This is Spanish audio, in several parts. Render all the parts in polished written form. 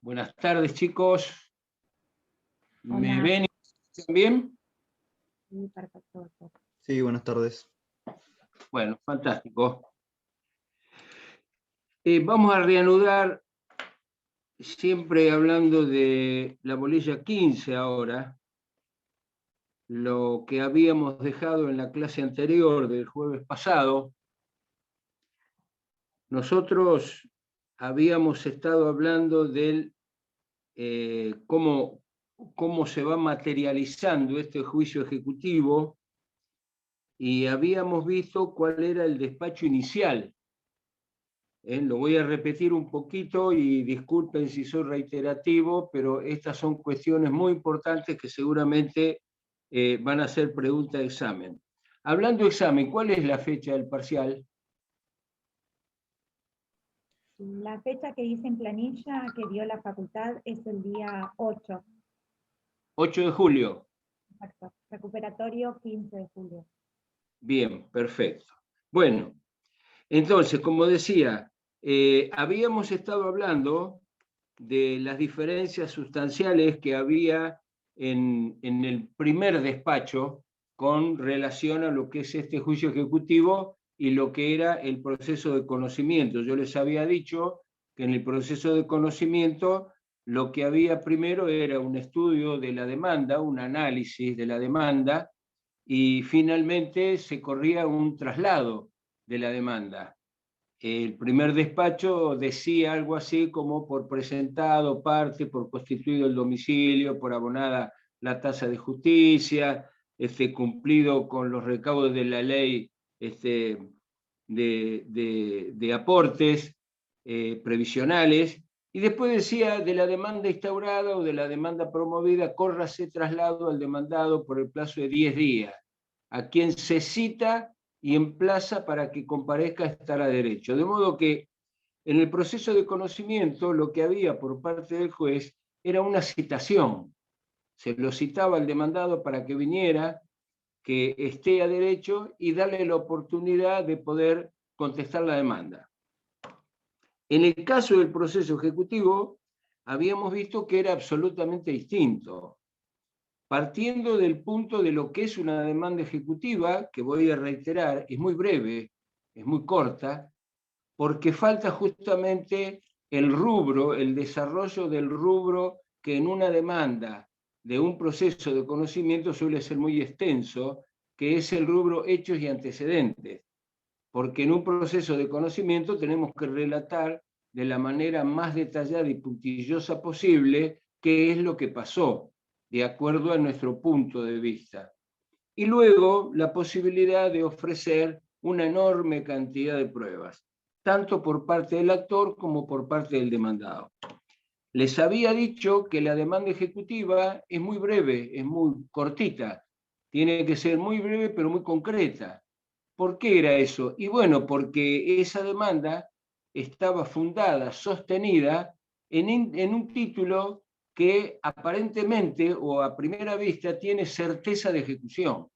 Buenas tardes, chicos. ¿Me Hola. ven y me escuchan bien? Sí, perfecto. Sí, buenas tardes. Bueno, fantástico. Vamos a reanudar, siempre hablando de la bolilla 15 ahora, lo que habíamos dejado en la clase anterior del jueves pasado. Nosotros habíamos estado hablando del cómo se va materializando este juicio ejecutivo y habíamos visto cuál era el despacho inicial. Lo voy a repetir un poquito y disculpen si soy reiterativo, pero estas son cuestiones muy importantes que seguramente van a ser pregunta de examen. Hablando de examen, ¿cuál es la fecha del parcial? La fecha que dice en planilla que dio la facultad es el día 8. 8 de julio. Exacto. Recuperatorio 15 de julio. Bien, perfecto. Bueno, entonces, como decía, habíamos estado hablando de las diferencias sustanciales que había en el primer despacho con relación a lo que es este juicio ejecutivo y lo que era el proceso de conocimiento. Yo les había dicho que en el proceso de conocimiento lo que había primero era un estudio de la demanda, un análisis de la demanda, y finalmente se corría un traslado de la demanda. El primer despacho decía algo así como por presentado parte, por constituido el domicilio, por abonada la tasa de justicia, cumplido con los recaudos de la ley de aportes previsionales, y después decía de la demanda instaurada o de la demanda promovida, córrase traslado al demandado por el plazo de 10 días, a quien se cita y emplaza para que comparezca estará derecho. De modo que en el proceso de conocimiento lo que había por parte del juez era una citación. Se lo citaba al demandado para que viniera, que esté a derecho y darle la oportunidad de poder contestar la demanda. En el caso del proceso ejecutivo, habíamos visto que era absolutamente distinto. Partiendo del punto de lo que es una demanda ejecutiva, que voy a reiterar, es muy breve, es muy corta, porque falta justamente el rubro, el desarrollo del rubro que en una demanda de un proceso de conocimiento suele ser muy extenso, que es el rubro hechos y antecedentes. Porque en un proceso de conocimiento tenemos que relatar de la manera más detallada y puntillosa posible qué es lo que pasó, de acuerdo a nuestro punto de vista. Y luego la posibilidad de ofrecer una enorme cantidad de pruebas, tanto por parte del actor como por parte del demandado. Les había dicho que la demanda ejecutiva es muy breve, es muy cortita, tiene que ser muy breve pero muy concreta. ¿Por qué era eso? Y bueno, porque esa demanda estaba fundada, sostenida en un título que aparentemente o a primera vista tiene certeza de ejecución.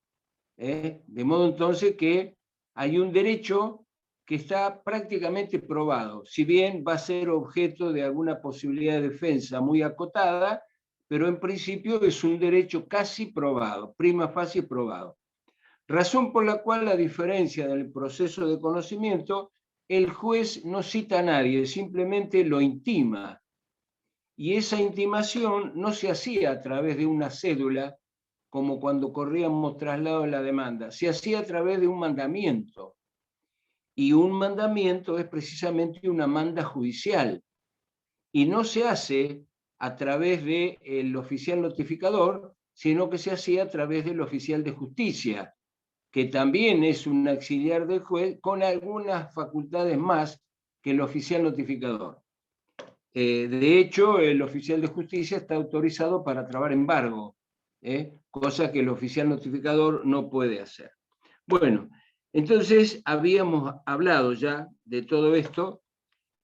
De modo entonces que hay un derecho que está prácticamente probado, si bien va a ser objeto de alguna posibilidad de defensa muy acotada, pero en principio es un derecho casi probado, prima facie probado. Razón por la cual, a diferencia del proceso de conocimiento, el juez no cita a nadie, simplemente lo intima. Y esa intimación no se hacía a través de una cédula, como cuando corríamos traslado de la demanda, se hacía a través de un mandamiento. Y un mandamiento es precisamente una manda judicial. Y no se hace a través del oficial notificador, sino que se hacía a través del oficial de justicia, que también es un auxiliar del juez con algunas facultades más que el oficial notificador. De hecho, el oficial de justicia está autorizado para trabar embargo, cosa que el oficial notificador no puede hacer. Bueno, entonces habíamos hablado ya de todo esto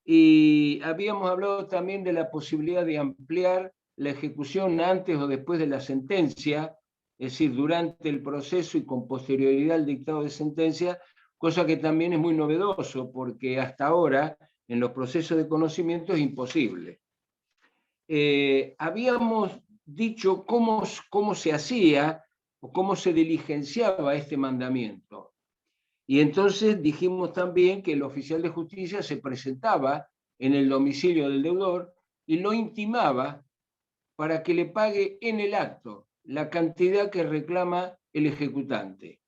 y habíamos hablado también de la posibilidad de ampliar la ejecución antes o después de la sentencia, es decir, durante el proceso y con posterioridad al dictado de sentencia, cosa que también es muy novedoso porque hasta ahora en los procesos de conocimiento es imposible. habíamos dicho cómo se hacía o cómo se diligenciaba este mandamiento. Y entonces dijimos también que el oficial de justicia se presentaba en el domicilio del deudor y lo intimaba para que le pague en el acto la cantidad que reclama el ejecutante,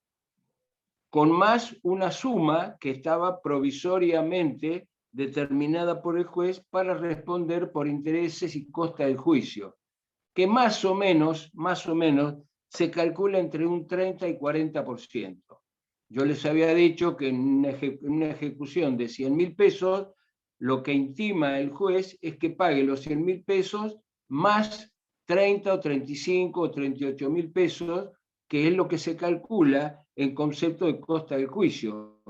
con más una suma que estaba provisoriamente determinada por el juez para responder por intereses y costa del juicio, que más o menos se calcula entre un 30 y 40%. Yo les había dicho que en una ejecución de 100.000 pesos, lo que intima el juez es que pague los 100.000 pesos más 30 o 35 o 38.000 pesos, que es lo que se calcula en concepto de costa del juicio.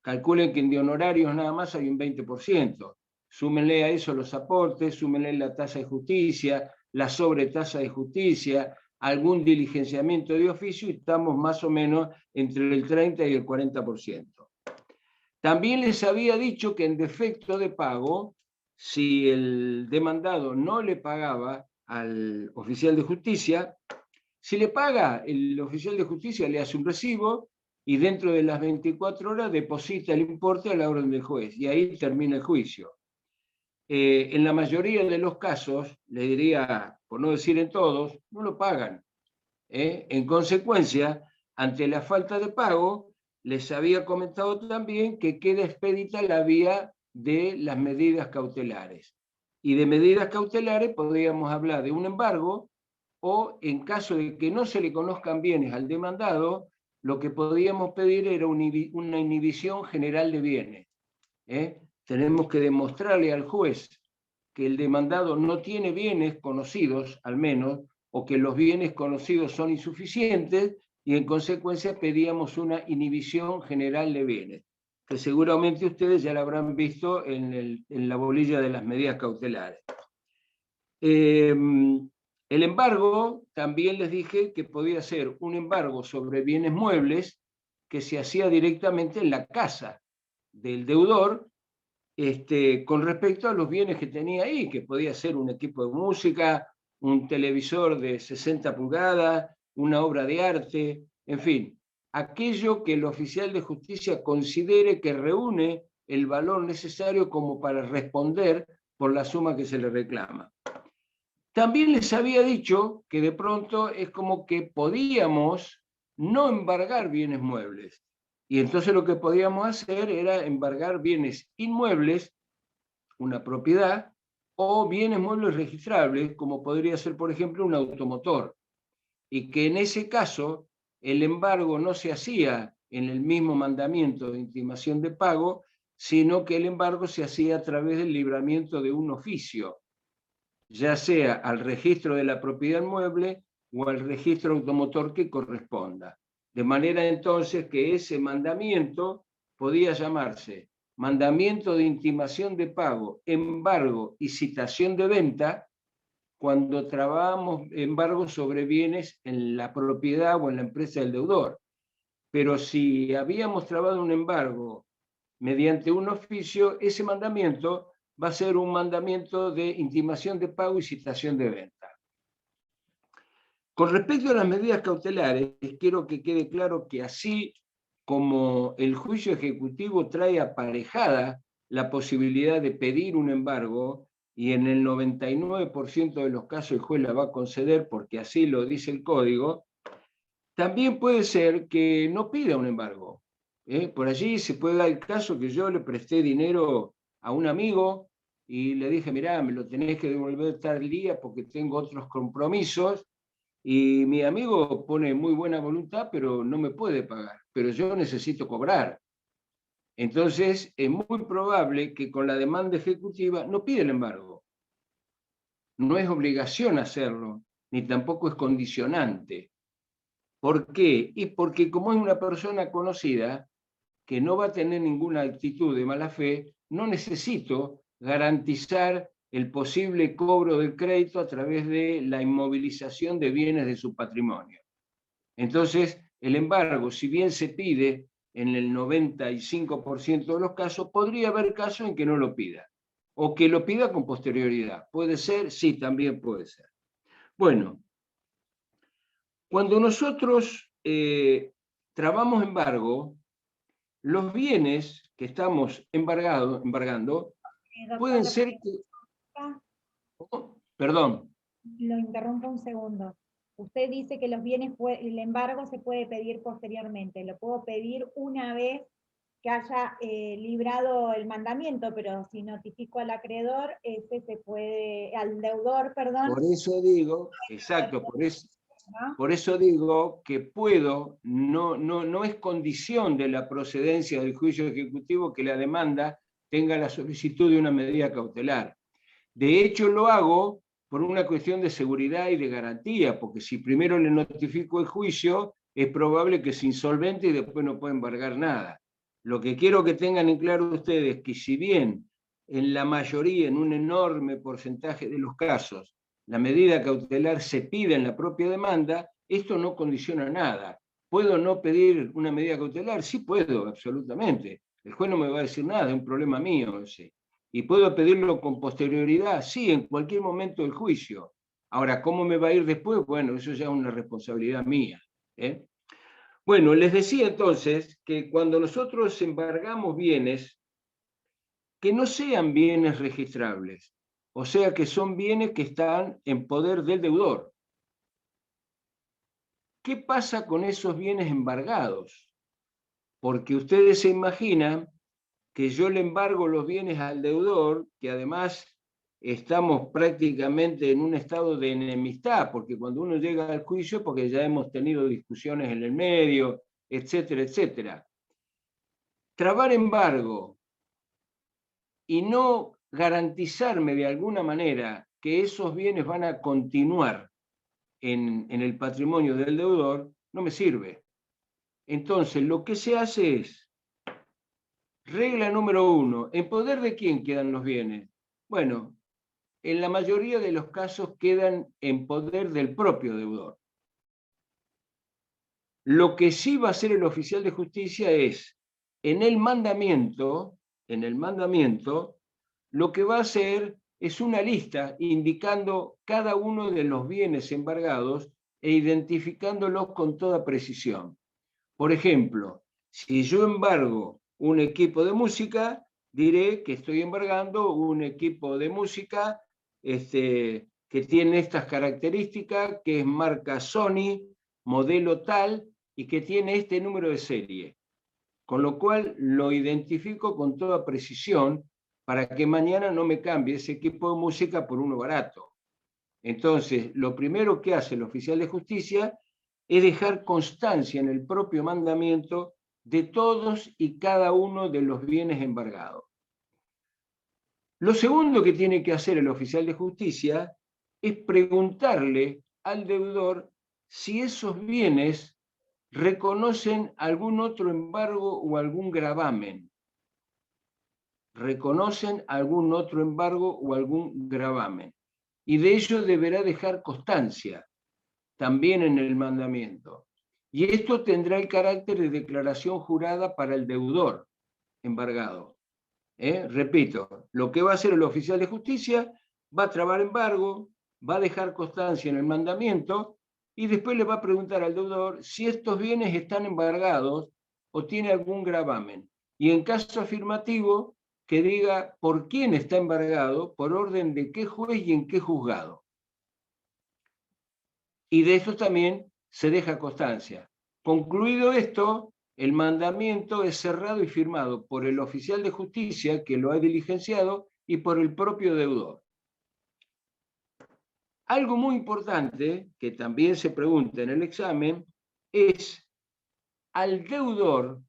Calculen que en de honorarios nada más hay un 20%. Súmenle a eso los aportes, súmenle la tasa de justicia, la sobretasa de justicia, algún diligenciamiento de oficio, y estamos más o menos entre el 30 y el 40%. También les había dicho que en defecto de pago, si el demandado no le pagaba al oficial de justicia, si le paga, el oficial de justicia le hace un recibo y dentro de las 24 horas deposita el importe a la orden del juez, y ahí termina el juicio. En la mayoría de los casos, le diría, por no decir en todos, no lo pagan. En consecuencia, ante la falta de pago, les había comentado también que queda expedita la vía de las medidas cautelares. Y de medidas cautelares podríamos hablar de un embargo, o en caso de que no se le conozcan bienes al demandado, lo que podríamos pedir era una inhibición general de bienes. Tenemos que demostrarle al juez que el demandado no tiene bienes conocidos, al menos, o que los bienes conocidos son insuficientes, y en consecuencia pedíamos una inhibición general de bienes, que seguramente ustedes ya la habrán visto en la bolilla de las medidas cautelares. El embargo, también les dije que podía ser un embargo sobre bienes muebles que se hacía directamente en la casa del deudor, con respecto a los bienes que tenía ahí, que podía ser un equipo de música, un televisor de 60 pulgadas, una obra de arte, en fin, aquello que el oficial de justicia considere que reúne el valor necesario como para responder por la suma que se le reclama. También les había dicho que de pronto es como que podíamos no embargar bienes muebles. Y entonces lo que podíamos hacer era embargar bienes inmuebles, una propiedad, o bienes muebles registrables, como podría ser, por ejemplo, un automotor. Y que en ese caso el embargo no se hacía en el mismo mandamiento de intimación de pago, sino que el embargo se hacía a través del libramiento de un oficio, ya sea al registro de la propiedad mueble o al registro automotor que corresponda. De manera entonces que ese mandamiento podía llamarse mandamiento de intimación de pago, embargo y citación de venta, cuando trabajamos embargos sobre bienes en la propiedad o en la empresa del deudor. Pero si habíamos trabado un embargo mediante un oficio, ese mandamiento va a ser un mandamiento de intimación de pago y citación de venta. Con respecto a las medidas cautelares, quiero que quede claro que así como el juicio ejecutivo trae aparejada la posibilidad de pedir un embargo, y en el 99% de los casos el juez la va a conceder porque así lo dice el código, también puede ser que no pida un embargo. Por allí se puede dar el caso que yo le presté dinero a un amigo y le dije, mirá, me lo tenés que devolver tal día porque tengo otros compromisos, y mi amigo pone muy buena voluntad, pero no me puede pagar, pero yo necesito cobrar. Entonces es muy probable que con la demanda ejecutiva no pida el embargo. No es obligación hacerlo, ni tampoco es condicionante. ¿Por qué? Y porque como es una persona conocida que no va a tener ninguna actitud de mala fe, no necesito garantizar el posible cobro del crédito a través de la inmovilización de bienes de su patrimonio. Entonces, el embargo, si bien se pide en el 95% de los casos, podría haber casos en que no lo pida. o que lo pida con posterioridad. ¿Puede ser? Sí, también puede ser. Bueno, cuando nosotros trabamos embargo, los bienes que estamos embargando pueden Doctor, ser que... Oh, perdón. lo interrumpo un segundo. Usted dice que los bienes, el embargo se puede pedir posteriormente. Lo puedo pedir una vez que haya librado el mandamiento, pero si notifico al acreedor, ese se puede, al deudor, perdón. Por eso digo, exacto, ¿No? por eso digo que puedo, no es condición de la procedencia del juicio ejecutivo que la demanda tenga la solicitud de una medida cautelar. De hecho, lo hago por una cuestión de seguridad y de garantía, porque si primero le notifico el juicio, es probable que se insolvente y después no pueda embargar nada. Lo que quiero que tengan en claro ustedes es que si bien en la mayoría, en un enorme porcentaje de los casos, la medida cautelar se pide en la propia demanda, esto no condiciona nada. ¿Puedo no pedir una medida cautelar? Sí puedo, absolutamente. El juez no me va a decir nada, es un problema mío ese. ¿Y puedo pedirlo con posterioridad? Sí, en cualquier momento del juicio. Ahora, ¿cómo me va a ir después? Bueno, eso ya es una responsabilidad mía. ¿Eh? Bueno, les decía entonces que cuando nosotros embargamos bienes, que no sean bienes registrables, o sea que son bienes que están en poder del deudor. ¿Qué pasa con esos bienes embargados? Porque ustedes se imaginan que yo le embargo los bienes al deudor, que además estamos prácticamente en un estado de enemistad, porque cuando uno llega al juicio, porque ya hemos tenido discusiones en el medio, etcétera, etcétera. Trabar embargo y no garantizarme de alguna manera que esos bienes van a continuar en el patrimonio del deudor, no me sirve. Entonces, lo que se hace es, regla número 1, ¿en poder de quién quedan los bienes? Bueno, en la mayoría de los casos quedan en poder del propio deudor. Lo que sí va a hacer el oficial de justicia es, en el mandamiento, lo que va a hacer es una lista indicando cada uno de los bienes embargados e identificándolos con toda precisión. Por ejemplo, si yo embargo un equipo de música, diré que estoy embargando un equipo de música que tiene estas características, que es marca Sony, modelo tal, y que tiene este número de serie. Con lo cual lo identifico con toda precisión para que mañana no me cambie ese equipo de música por uno barato. Entonces, lo primero que hace el oficial de justicia es dejar constancia en el propio mandamiento de todos y cada uno de los bienes embargados. Lo segundo que tiene que hacer el oficial de justicia es preguntarle al deudor si esos bienes reconocen algún otro embargo o algún gravamen. Reconocen algún otro embargo o algún gravamen. Y de ello deberá dejar constancia también en el mandamiento. Y esto tendrá el carácter de declaración jurada para el deudor embargado. Repito, lo que va a hacer el oficial de justicia, va a trabar embargo, va a dejar constancia en el mandamiento y después le va a preguntar al deudor si estos bienes están embargados o tiene algún gravamen. Y en caso afirmativo, que diga por quién está embargado, por orden de qué juez y en qué juzgado. Y de eso también se deja constancia. Concluido esto, el mandamiento es cerrado y firmado por el oficial de justicia que lo ha diligenciado y por el propio deudor. Algo muy importante que también se pregunta en el examen es al deudor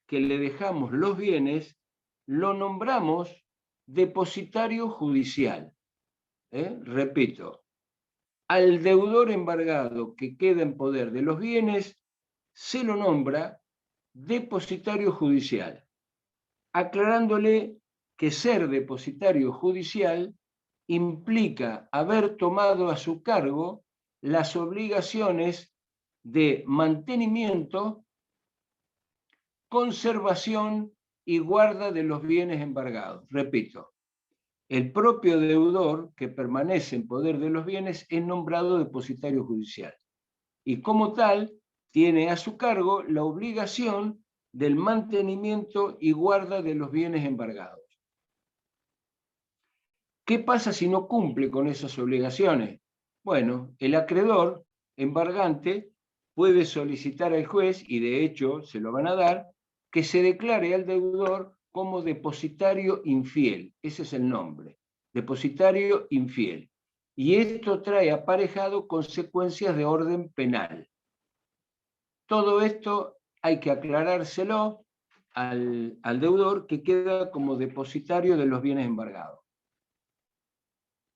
que le dejamos los bienes, lo nombramos depositario judicial. Repito, al deudor embargado que queda en poder de los bienes, se lo nombra depositario judicial, aclarándole que ser depositario judicial implica haber tomado a su cargo las obligaciones de mantenimiento, conservación y guarda de los bienes embargados. Repito, El propio deudor que permanece en poder de los bienes es nombrado depositario judicial y como tal tiene a su cargo la obligación del mantenimiento y guarda de los bienes embargados. ¿Qué pasa si no cumple con esas obligaciones? Bueno, el acreedor embargante puede solicitar al juez, y de hecho se lo van a dar, que se declare al deudor como depositario infiel. Ese es el nombre, depositario infiel. Y esto trae aparejado consecuencias de orden penal. Todo esto hay que aclarárselo al deudor que queda como depositario de los bienes embargados.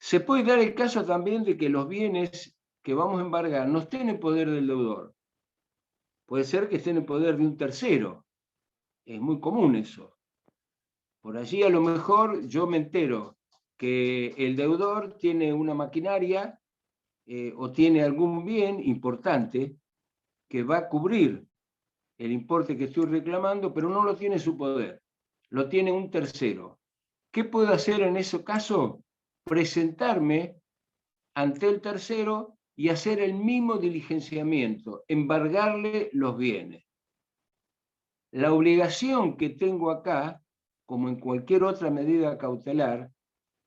Se puede dar el caso también de que los bienes que vamos a embargar no estén en poder del deudor. Puede ser que estén en poder de un tercero. Es muy común eso. Por allí a lo mejor yo me entero que el deudor tiene una maquinaria o tiene algún bien importante que va a cubrir el importe que estoy reclamando, pero no lo tiene en su poder. Lo tiene un tercero. ¿Qué puedo hacer en ese caso? Presentarme ante el tercero y hacer el mismo diligenciamiento, embargarle los bienes. La obligación que tengo acá, como en cualquier otra medida cautelar,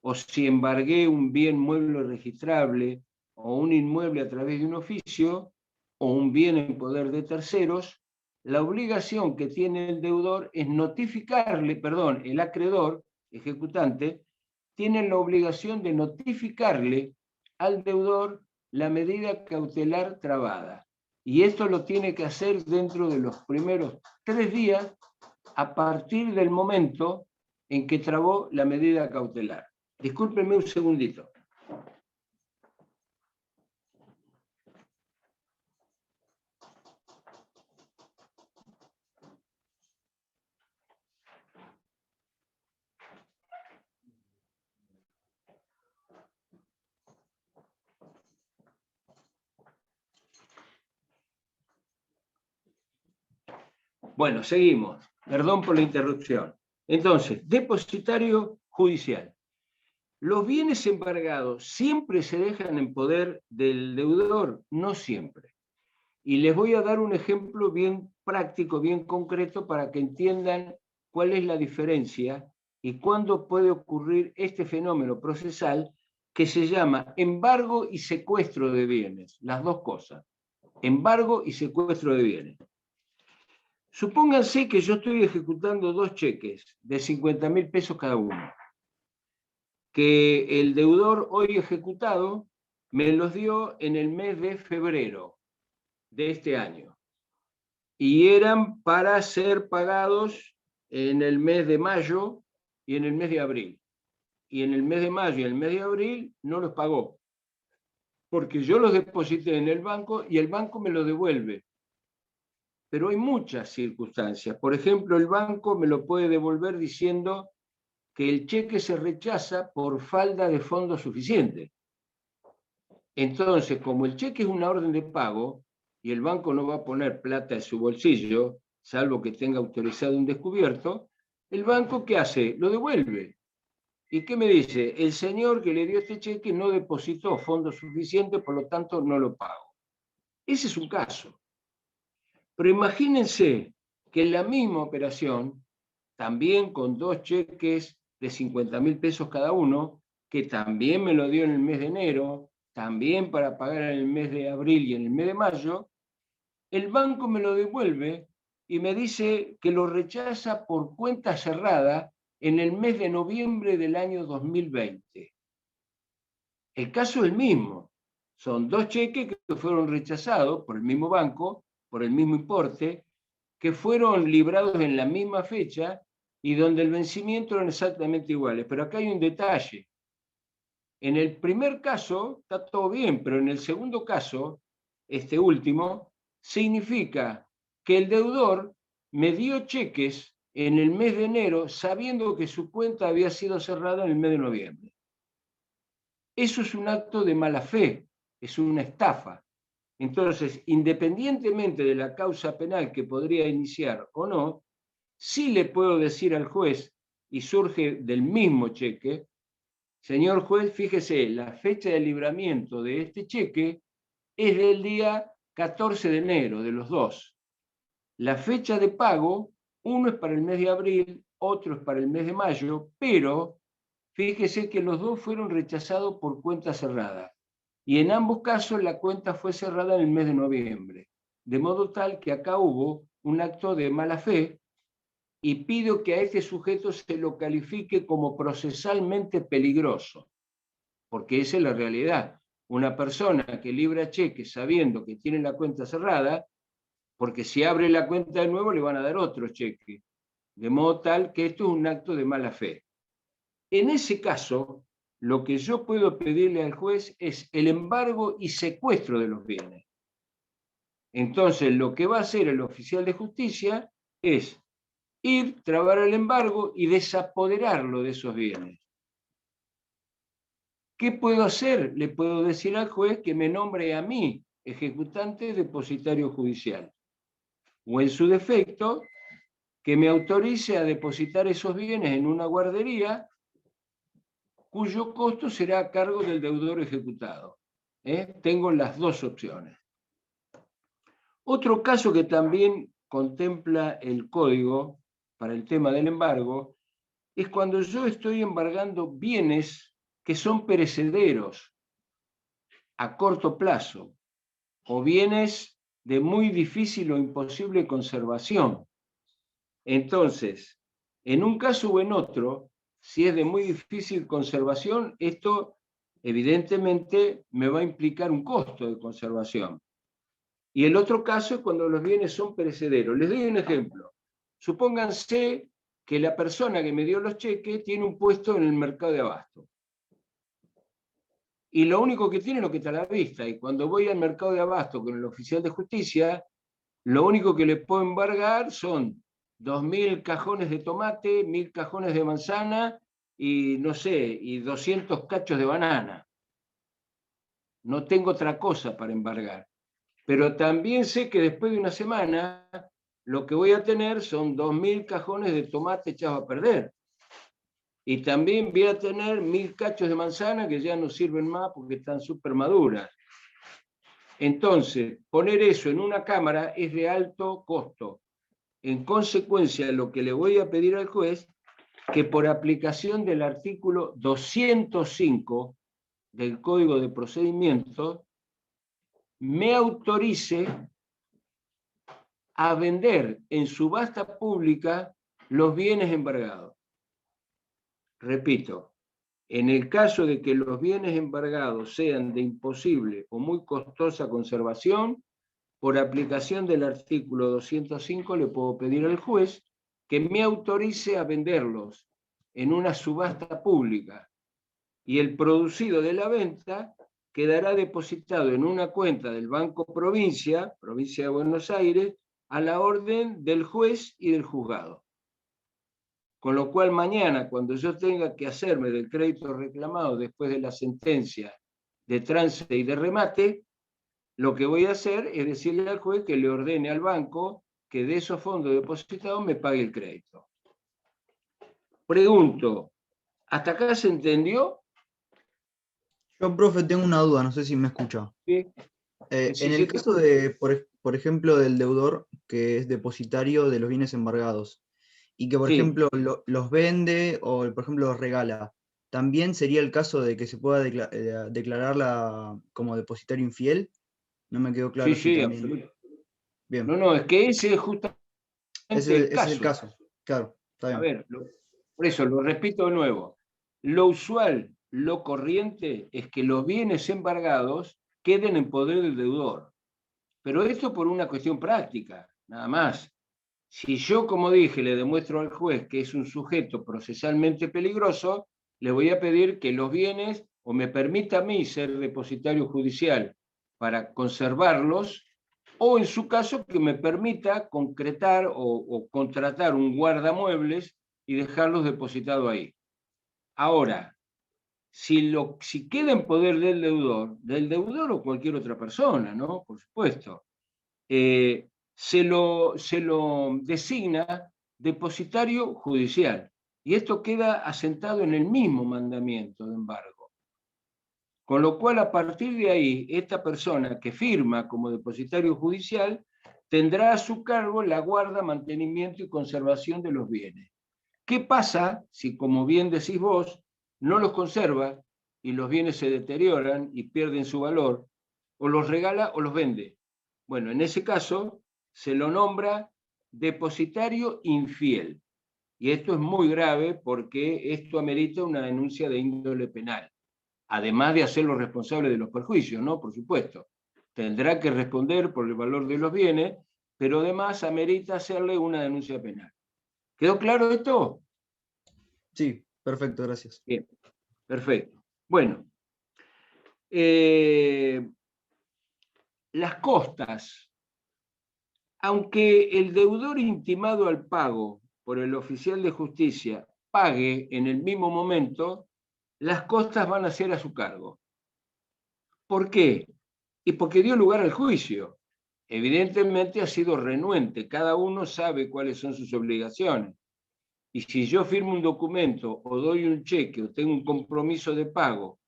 o si embargué un bien mueble registrable o un inmueble a través de un oficio, o un bien en poder de terceros, la obligación que tiene el deudor es notificarle, perdón, el acreedor, ejecutante, tiene la obligación de notificarle al deudor la medida cautelar trabada. Y esto lo tiene que hacer dentro de los primeros 3 días a partir del momento en que trabó la medida cautelar. Discúlpenme un segundito. Bueno, seguimos. Perdón por la interrupción. Entonces, depositario judicial. ¿Los bienes embargados siempre se dejan en poder del deudor? No siempre. Y les voy a dar un ejemplo bien práctico, bien concreto, para que entiendan cuál es la diferencia y cuándo puede ocurrir este fenómeno procesal que se llama embargo y secuestro de bienes. Las dos cosas. Embargo y secuestro de bienes. Supónganse que yo estoy ejecutando 2 cheques de 50.000 pesos cada uno, que el deudor hoy ejecutado me los dio en el mes de febrero de este año y eran para ser pagados en el mes de mayo y en el mes de abril. Y en el mes de mayo y en el mes de abril no los pagó, porque yo los deposité en el banco y el banco me los devuelve. Pero hay muchas circunstancias. Por ejemplo, el banco me lo puede devolver diciendo que el cheque se rechaza por falta de fondos suficientes. Entonces, como el cheque es una orden de pago y el banco no va a poner plata en su bolsillo, salvo que tenga autorizado un descubierto, el banco ¿qué hace? Lo devuelve. ¿Y qué me dice? El señor que le dio este cheque no depositó fondos suficientes, por lo tanto no lo pago. Ese es un caso. Pero imagínense que en la misma operación, también con 2 cheques de 50.000 pesos cada uno, que también me lo dio en el mes de enero, también para pagar en el mes de abril y en el mes de mayo, el banco me lo devuelve y me dice que lo rechaza por cuenta cerrada en el mes de noviembre del año 2020. El caso es el mismo. Son 2 cheques que fueron rechazados por el mismo banco, por el mismo importe, que fueron librados en la misma fecha y donde el vencimiento eran exactamente iguales. Pero acá hay un detalle. En el primer caso está todo bien, pero en el segundo caso, este último, significa que el deudor me dio cheques en el mes de enero sabiendo que su cuenta había sido cerrada en el mes de noviembre. Eso es un acto de mala fe, es una estafa. Entonces, independientemente de la causa penal que podría iniciar o no, sí le puedo decir al juez, y surge del mismo cheque, señor juez, fíjese, la fecha de libramiento de este cheque es del día 14 de enero, de los dos. La fecha de pago, uno es para el mes de abril, otro es para el mes de mayo, pero fíjese que los dos fueron rechazados por cuenta cerrada. Y en ambos casos la cuenta fue cerrada en el mes de noviembre. De modo tal que acá hubo un acto de mala fe y pido que a este sujeto se lo califique como procesalmente peligroso, porque esa es la realidad. Una persona que libra cheques sabiendo que tiene la cuenta cerrada, porque si abre la cuenta de nuevo le van a dar otro cheque, de modo tal que esto es un acto de mala fe. En ese caso, lo que yo puedo pedirle al juez es el embargo y secuestro de los bienes. Entonces, lo que va a hacer el oficial de justicia es ir, trabar el embargo y desapoderarlo de esos bienes. ¿Qué puedo hacer? Le puedo decir al juez que me nombre a mí, ejecutante depositario judicial, o en su defecto, que me autorice a depositar esos bienes en una guardería cuyo costo será a cargo del deudor ejecutado. Tengo las dos opciones. Otro caso que también contempla el código para el tema del embargo es cuando yo estoy embargando bienes que son perecederos a corto plazo o bienes de muy difícil o imposible conservación. Entonces, en un caso o en otro, si es de muy difícil conservación, esto evidentemente me va a implicar un costo de conservación. Y el otro caso es cuando los bienes son perecederos. Les doy un ejemplo. Supónganse que la persona que me dio los cheques tiene un puesto en el mercado de abasto. Y lo único que tiene es lo que está a la vista. Y cuando voy al mercado de abasto con el oficial de justicia, lo único que le puedo embargar son 2.000 cajones de tomate, 1.000 cajones de manzana y no sé, y 200 cachos de banana. No tengo otra cosa para embargar. Pero también sé que después de una semana lo que voy a tener son 2.000 cajones de tomate echados a perder. Y también voy a tener 1.000 cachos de manzana que ya no sirven más porque están súper maduras. Entonces, poner eso en una cámara es de alto costo. En consecuencia, lo que le voy a pedir al juez, que por aplicación del artículo 205 del Código de Procedimiento, me autorice a vender en subasta pública los bienes embargados. Repito, en el caso de que los bienes embargados sean de imposible o muy costosa conservación, por aplicación del artículo 205 le puedo pedir al juez que me autorice a venderlos en una subasta pública y el producido de la venta quedará depositado en una cuenta del Banco Provincia, Provincia de Buenos Aires, a la orden del juez y del juzgado. Con lo cual mañana, cuando yo tenga que hacerme del crédito reclamado después de la sentencia de trance y de remate, lo que voy a hacer es decirle al juez que le ordene al banco que de esos fondos depositados me pague el crédito. Pregunto, ¿hasta acá se entendió? Yo, profe, tengo una duda, no sé si me escucha. Sí. En el caso de, por ejemplo, del deudor que es depositario de los bienes embargados y que, por Sí. ejemplo, los vende o, por ejemplo, los regala, ¿también sería el caso de que se pueda declararla como depositario infiel? No me quedó claro Sí, si sí, también. absolutamente. Bien, No, es que ese es justamente el ese es el caso. caso. Claro, está bien. A ver, por eso lo repito de nuevo. Lo usual, lo corriente, es que los bienes embargados queden en poder del deudor. Pero esto por una cuestión práctica, nada más. Si yo, como dije, le demuestro al juez que es un sujeto procesalmente peligroso, le voy a pedir que los bienes o me permita a mí ser depositario judicial para conservarlos, o en su caso que me permita concretar o contratar un guardamuebles y dejarlos depositados ahí. Ahora, si queda en poder del deudor o cualquier otra persona, ¿no? Por supuesto, se lo designa depositario judicial. Y esto queda asentado en el mismo mandamiento de embargo. Con lo cual, a partir de ahí, esta persona que firma como depositario judicial tendrá a su cargo la guarda, mantenimiento y conservación de los bienes. ¿Qué pasa si, como bien decís vos, no los conserva y los bienes se deterioran y pierden su valor, o los regala o los vende? Bueno, en ese caso se lo nombra depositario infiel. Y esto es muy grave porque esto amerita una denuncia de índole penal. Además de hacerlo responsable de los perjuicios, ¿no? Por supuesto. Tendrá que responder por el valor de los bienes, pero además amerita hacerle una denuncia penal. ¿Quedó claro esto? Sí, perfecto, gracias. Bien, perfecto. Bueno, las costas. Aunque el deudor intimado al pago por el oficial de justicia pague en el mismo momento, las costas van a ser a su cargo. ¿Por qué? Y porque dio lugar al juicio. Evidentemente ha sido renuente, cada uno sabe cuáles son sus obligaciones. Y si yo firmo un documento o doy un cheque o tengo un compromiso de pago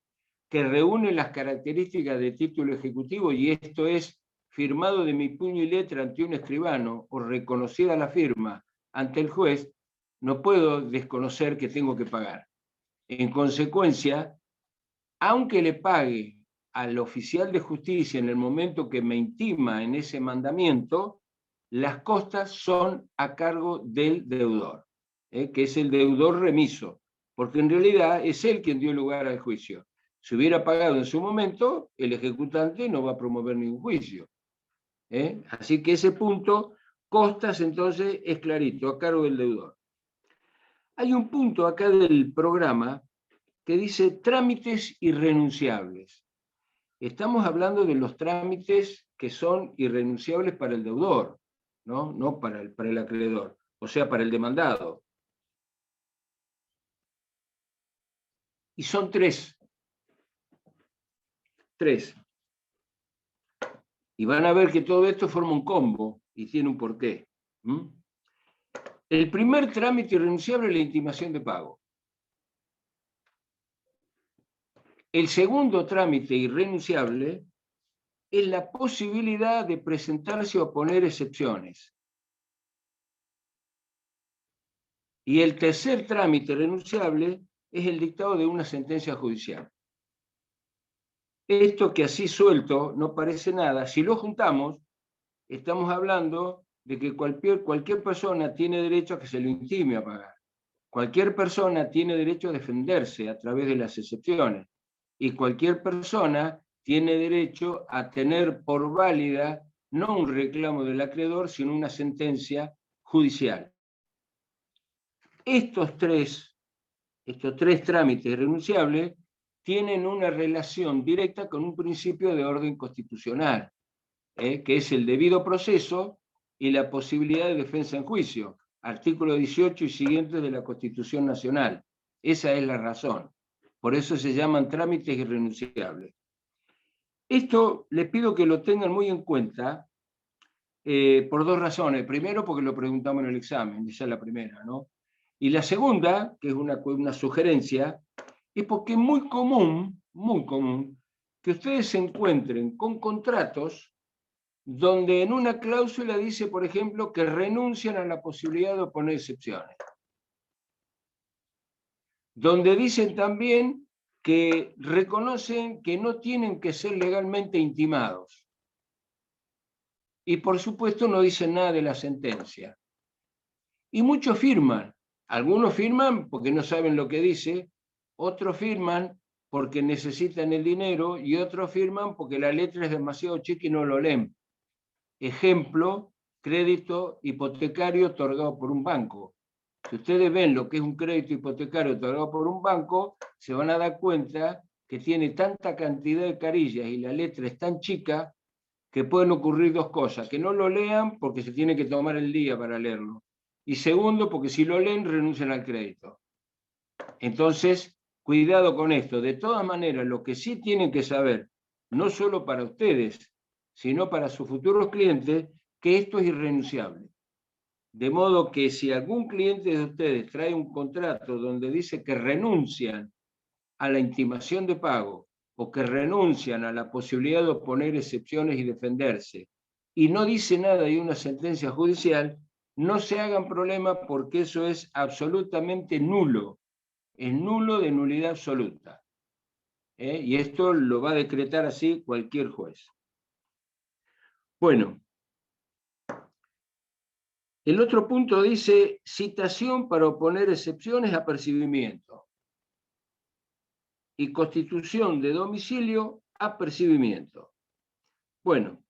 que reúne las características de título ejecutivo, y esto es firmado de mi puño y letra ante un escribano o reconocida la firma ante el juez, no puedo desconocer que tengo que pagar. En consecuencia, aunque le pague al oficial de justicia en el momento que me intima en ese mandamiento, las costas son a cargo del deudor, que es el deudor remiso, porque en realidad es él quien dio lugar al juicio. Si hubiera pagado en su momento, el ejecutante no va a promover ningún juicio. Así que ese punto, costas entonces es clarito, a cargo del deudor. Hay un punto acá del programa que dice trámites irrenunciables. Estamos hablando de los trámites que son irrenunciables para el deudor, no para el acreedor, o sea, para el demandado. Y son tres. Y van a ver que todo esto forma un combo y tiene un porqué. El primer trámite irrenunciable es la intimación de pago. El segundo trámite irrenunciable es la posibilidad de presentarse o poner excepciones. Y el tercer trámite irrenunciable es el dictado de una sentencia judicial. Esto que así suelto no parece nada, si lo juntamos, estamos hablando de que cualquier persona tiene derecho a que se lo intime a pagar. Cualquier persona tiene derecho a defenderse a través de las excepciones. Y cualquier persona tiene derecho a tener por válida no un reclamo del acreedor, sino una sentencia judicial. Estos tres trámites irrenunciables tienen una relación directa con un principio de orden constitucional, que es el debido proceso y la posibilidad de defensa en juicio, artículo 18 y siguientes de la Constitución Nacional. Esa es la razón. Por eso se llaman trámites irrenunciables. Esto les pido que lo tengan muy en cuenta por dos razones. Primero, porque lo preguntamos en el examen, esa es la primera, ¿no? Y la segunda, que es una sugerencia, es porque es muy común que ustedes se encuentren con contratos donde en una cláusula dice, por ejemplo, que renuncian a la posibilidad de oponer excepciones. Donde dicen también que reconocen que no tienen que ser legalmente intimados. Y por supuesto no dicen nada de la sentencia. Y muchos firman. Algunos firman porque no saben lo que dice, otros firman porque necesitan el dinero y otros firman porque la letra es demasiado chica y no lo leen. Ejemplo, crédito hipotecario otorgado por un banco. Si ustedes ven lo que es un crédito hipotecario otorgado por un banco, se van a dar cuenta que tiene tanta cantidad de carillas y la letra es tan chica que pueden ocurrir dos cosas: que no lo lean porque se tiene que tomar el día para leerlo, y segundo, porque si lo leen renuncian al crédito. Entonces, cuidado con esto. De todas maneras, lo que sí tienen que saber, no solo para ustedes, sino para sus futuros clientes, que esto es irrenunciable. De modo que si algún cliente de ustedes trae un contrato donde dice que renuncian a la intimación de pago o que renuncian a la posibilidad de oponer excepciones y defenderse, y no dice nada de una sentencia judicial, no se hagan problema porque eso es absolutamente nulo, es nulo de nulidad absoluta. Y esto lo va a decretar así cualquier juez. Bueno, el otro punto dice citación para oponer excepciones a percibimiento y constitución de domicilio a percibimiento. Bueno,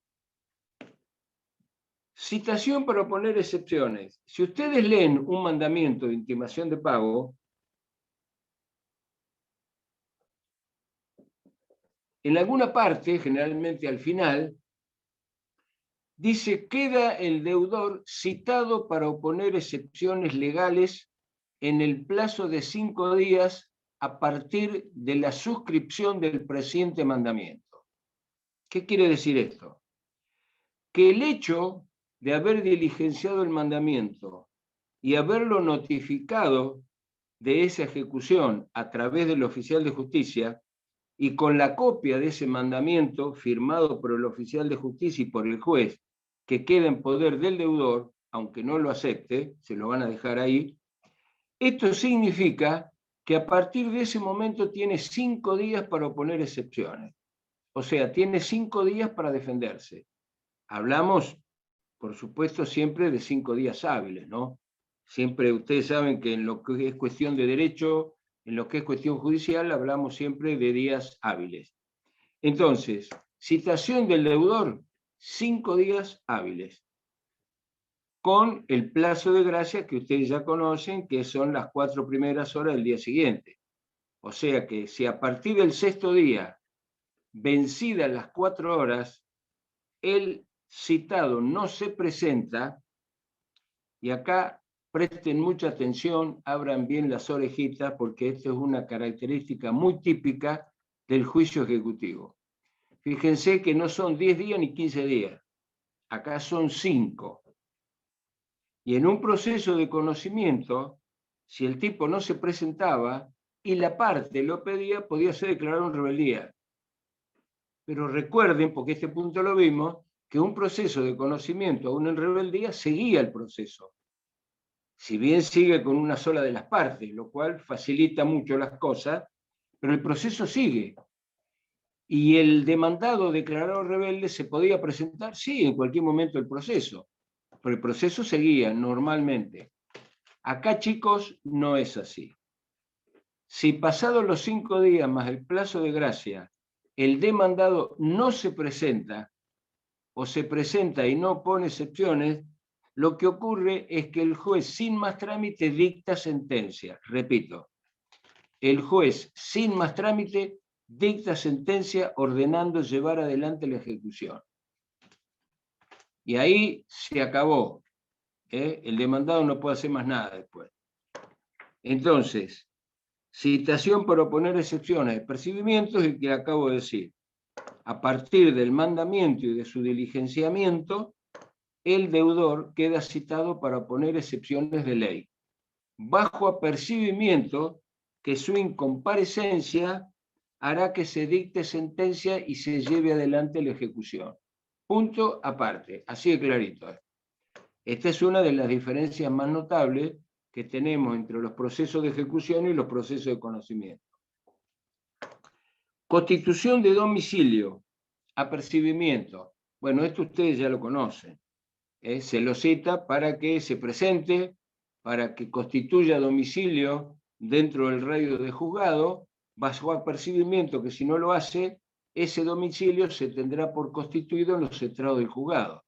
citación para oponer excepciones. Si ustedes leen un mandamiento de intimación de pago, en alguna parte, generalmente al final, dice, queda el deudor citado para oponer excepciones legales en el plazo de 5 días a partir de la suscripción del presente mandamiento. ¿Qué quiere decir esto? Que el hecho de haber diligenciado el mandamiento y haberlo notificado de esa ejecución a través del oficial de justicia y con la copia de ese mandamiento firmado por el oficial de justicia y por el juez, que queda en poder del deudor, aunque no lo acepte, se lo van a dejar ahí, esto significa que a partir de ese momento tiene 5 días para oponer excepciones. O sea, tiene 5 días para defenderse. Hablamos, por supuesto, siempre de 5 días hábiles, ¿no? Siempre ustedes saben que en lo que es cuestión de derecho, en lo que es cuestión judicial, hablamos siempre de días hábiles. Entonces, citación del deudor, 5 días hábiles, con el plazo de gracia que ustedes ya conocen, que son las 4 primeras horas del día siguiente. O sea que si a partir del 6º día, vencidas las 4 horas, el citado no se presenta, y acá presten mucha atención, abran bien las orejitas, porque esto es una característica muy típica del juicio ejecutivo. Fíjense que no son 10 días ni 15 días, acá son 5. Y en un proceso de conocimiento, si el tipo no se presentaba y la parte lo pedía, podía ser declarado en rebeldía. Pero recuerden, porque este punto lo vimos, que un proceso de conocimiento aún en rebeldía seguía el proceso. Si bien sigue con una sola de las partes, lo cual facilita mucho las cosas, pero el proceso sigue. ¿Y el demandado declarado rebelde se podía presentar? Sí, en cualquier momento del proceso, pero el proceso seguía normalmente. Acá, chicos, no es así. Si pasados los 5 días más el plazo de gracia, el demandado no se presenta o se presenta y no pone excepciones, lo que ocurre es que el juez sin más trámite dicta sentencia. Repito, el juez sin más trámite dicta sentencia ordenando llevar adelante la ejecución. Y ahí se acabó. El demandado no puede hacer más nada después. Entonces, citación para oponer excepciones de percibimientos, y que acabo de decir. A partir del mandamiento y de su diligenciamiento, el deudor queda citado para oponer excepciones de ley, bajo apercibimiento que su incomparecencia hará que se dicte sentencia y se lleve adelante la ejecución. Punto aparte, así de clarito. Esta es una de las diferencias más notables que tenemos entre los procesos de ejecución y los procesos de conocimiento. Constitución de domicilio, apercibimiento. Bueno, esto ustedes ya lo conocen. Se lo cita para que se presente, para que constituya domicilio dentro del radio de juzgado, bajo apercibimiento que si no lo hace, ese domicilio se tendrá por constituido en los estrados del juzgado,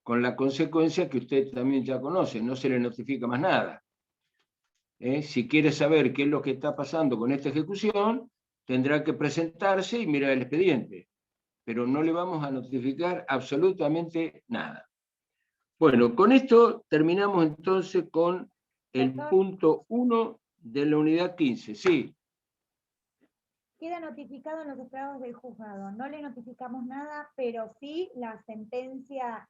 con la consecuencia que usted también ya conoce, no se le notifica más nada. Si quiere saber qué es lo que está pasando con esta ejecución, tendrá que presentarse y mirar el expediente, pero no le vamos a notificar absolutamente nada. Bueno, con esto terminamos entonces con el punto 1 de la unidad 15. Sí. Queda notificado en los estrados del juzgado. No le notificamos nada, pero sí la sentencia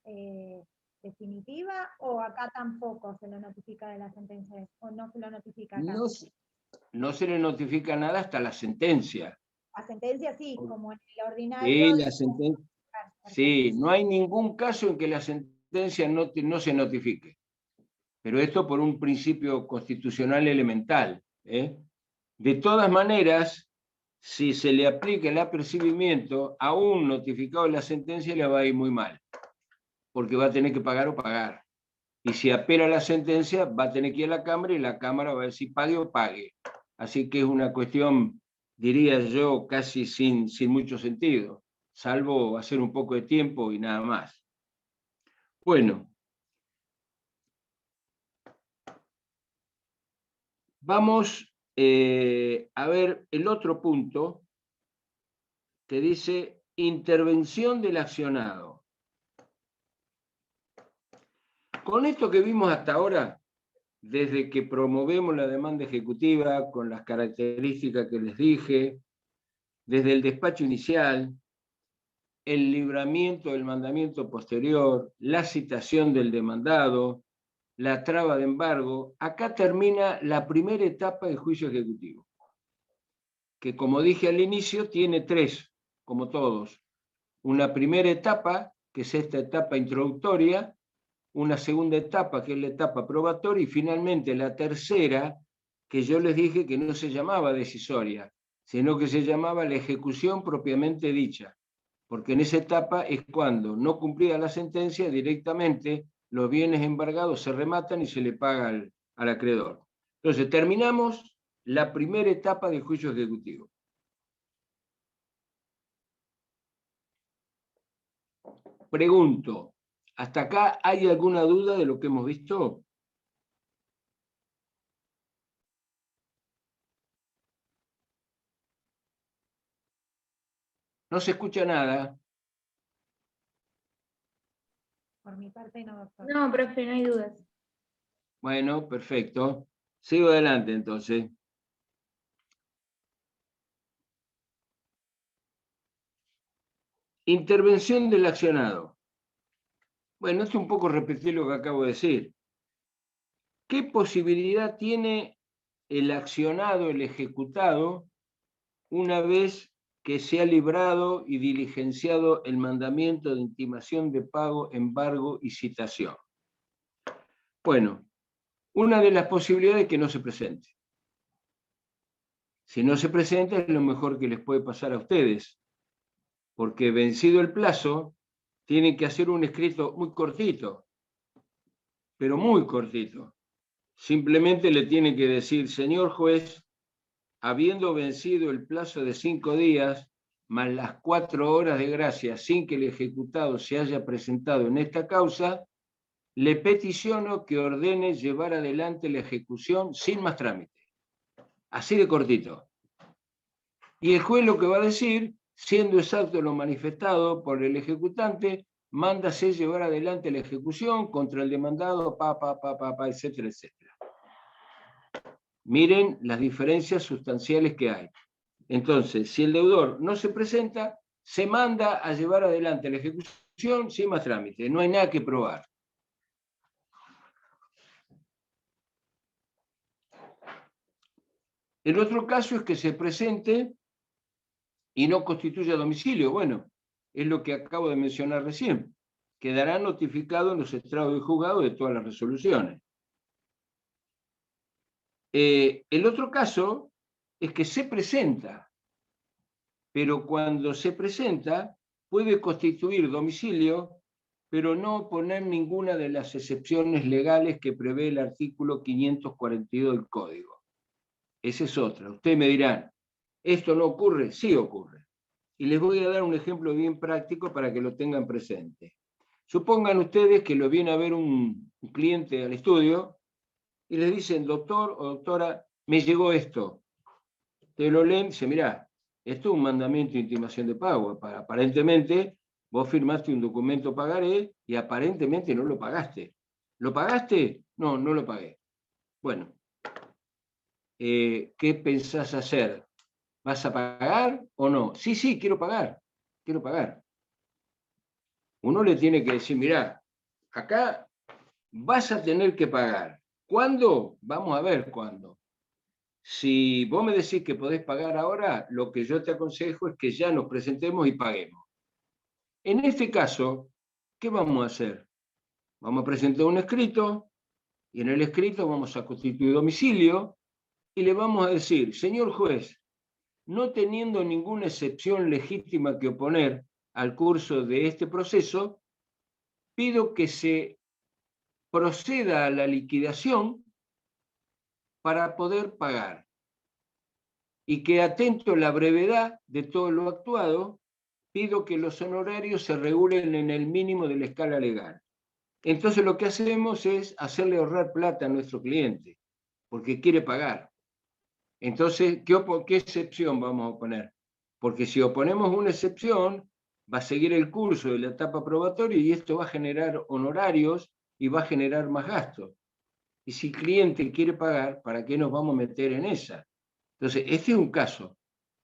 definitiva o acá tampoco se lo notifica de la sentencia o no se lo notifica acá? No se le notifica nada hasta la sentencia. La sentencia sí, como en el ordinario. Sí, la sentencia. Sí, no hay ningún caso en que la sentencia no se notifique. Pero esto por un principio constitucional elemental. De todas maneras, si se le aplica el apercibimiento, aún notificado la sentencia le va a ir muy mal, porque va a tener que pagar o pagar. Y si apela la sentencia, va a tener que ir a la Cámara y la Cámara va a decir pague o pague. Así que es una cuestión, diría yo, casi sin mucho sentido, salvo hacer un poco de tiempo y nada más. Bueno. Vamos a ver el otro punto que dice intervención del accionado. Con esto que vimos hasta ahora, desde que promovemos la demanda ejecutiva con las características que les dije, desde el despacho inicial, el libramiento del mandamiento posterior, la citación del demandado, la traba de embargo, acá termina la primera etapa del juicio ejecutivo, que como dije al inicio tiene tres, como todos. Una primera etapa, que es esta etapa introductoria, una segunda etapa, que es la etapa probatoria, y finalmente la tercera, que yo les dije que no se llamaba decisoria, sino que se llamaba la ejecución propiamente dicha, porque en esa etapa es cuando, no cumplida la sentencia, directamente los bienes embargados se rematan y se le paga al acreedor. Entonces, terminamos la primera etapa del juicio ejecutivo. Pregunto, ¿hasta acá hay alguna duda de lo que hemos visto? No se escucha nada. Por mi parte no, doctor. No, profe, no hay dudas. Bueno, perfecto. Sigo adelante entonces. Intervención del accionado. Bueno, esto es un poco repetir lo que acabo de decir. ¿Qué posibilidad tiene el accionado, el ejecutado, una vez que se ha librado y diligenciado el mandamiento de intimación de pago, embargo y citación? Bueno, una de las posibilidades es que no se presente. Si no se presenta es lo mejor que les puede pasar a ustedes, porque vencido el plazo, tienen que hacer un escrito muy cortito, pero muy cortito. Simplemente le tienen que decir, señor juez, habiendo vencido el plazo de 5 días, más las 4 horas de gracia sin que el ejecutado se haya presentado en esta causa, le peticiono que ordene llevar adelante la ejecución sin más trámite. Así de cortito. Y el juez lo que va a decir, siendo exacto lo manifestado por el ejecutante, mándase llevar adelante la ejecución contra el demandado, etcétera, etcétera. Miren las diferencias sustanciales que hay. Entonces, si el deudor no se presenta, se manda a llevar adelante la ejecución sin más trámite. No hay nada que probar. El otro caso es que se presente y no constituya domicilio. Bueno, es lo que acabo de mencionar recién. Quedará notificado en los estrados del juzgado de todas las resoluciones. El otro caso es que se presenta, pero cuando se presenta puede constituir domicilio, pero no poner ninguna de las excepciones legales que prevé el artículo 542 del Código. Esa es otra. Ustedes me dirán, ¿esto no ocurre? Sí ocurre. Y les voy a dar un ejemplo bien práctico para que lo tengan presente. Supongan ustedes que lo viene a ver un cliente al estudio y le dicen, doctor o doctora, me llegó esto. Te lo leen y dice, mirá, esto es un mandamiento de intimación de pago. Aparentemente, vos firmaste un documento pagaré y aparentemente no lo pagaste. ¿Lo pagaste? No, no lo pagué. Bueno, ¿qué pensás hacer? ¿Vas a pagar o no? Sí, quiero pagar, quiero pagar. Uno le tiene que decir, mirá, acá vas a tener que pagar. ¿Cuándo? Vamos a ver cuándo. Si vos me decís que podés pagar ahora, lo que yo te aconsejo es que ya nos presentemos y paguemos. En este caso, ¿qué vamos a hacer? Vamos a presentar un escrito, y en el escrito vamos a constituir domicilio, y le vamos a decir, señor juez, no teniendo ninguna excepción legítima que oponer al curso de este proceso, pido que se proceda a la liquidación para poder pagar, y que atento a la brevedad de todo lo actuado, pido que los honorarios se regulen en el mínimo de la escala legal. Entonces lo que hacemos es hacerle ahorrar plata a nuestro cliente, porque quiere pagar. Entonces, ¿qué excepción vamos a poner? Porque si oponemos una excepción, va a seguir el curso de la etapa probatoria y esto va a generar honorarios y va a generar más gastos. Y si el cliente quiere pagar, ¿para qué nos vamos a meter en esa? Entonces, este es un caso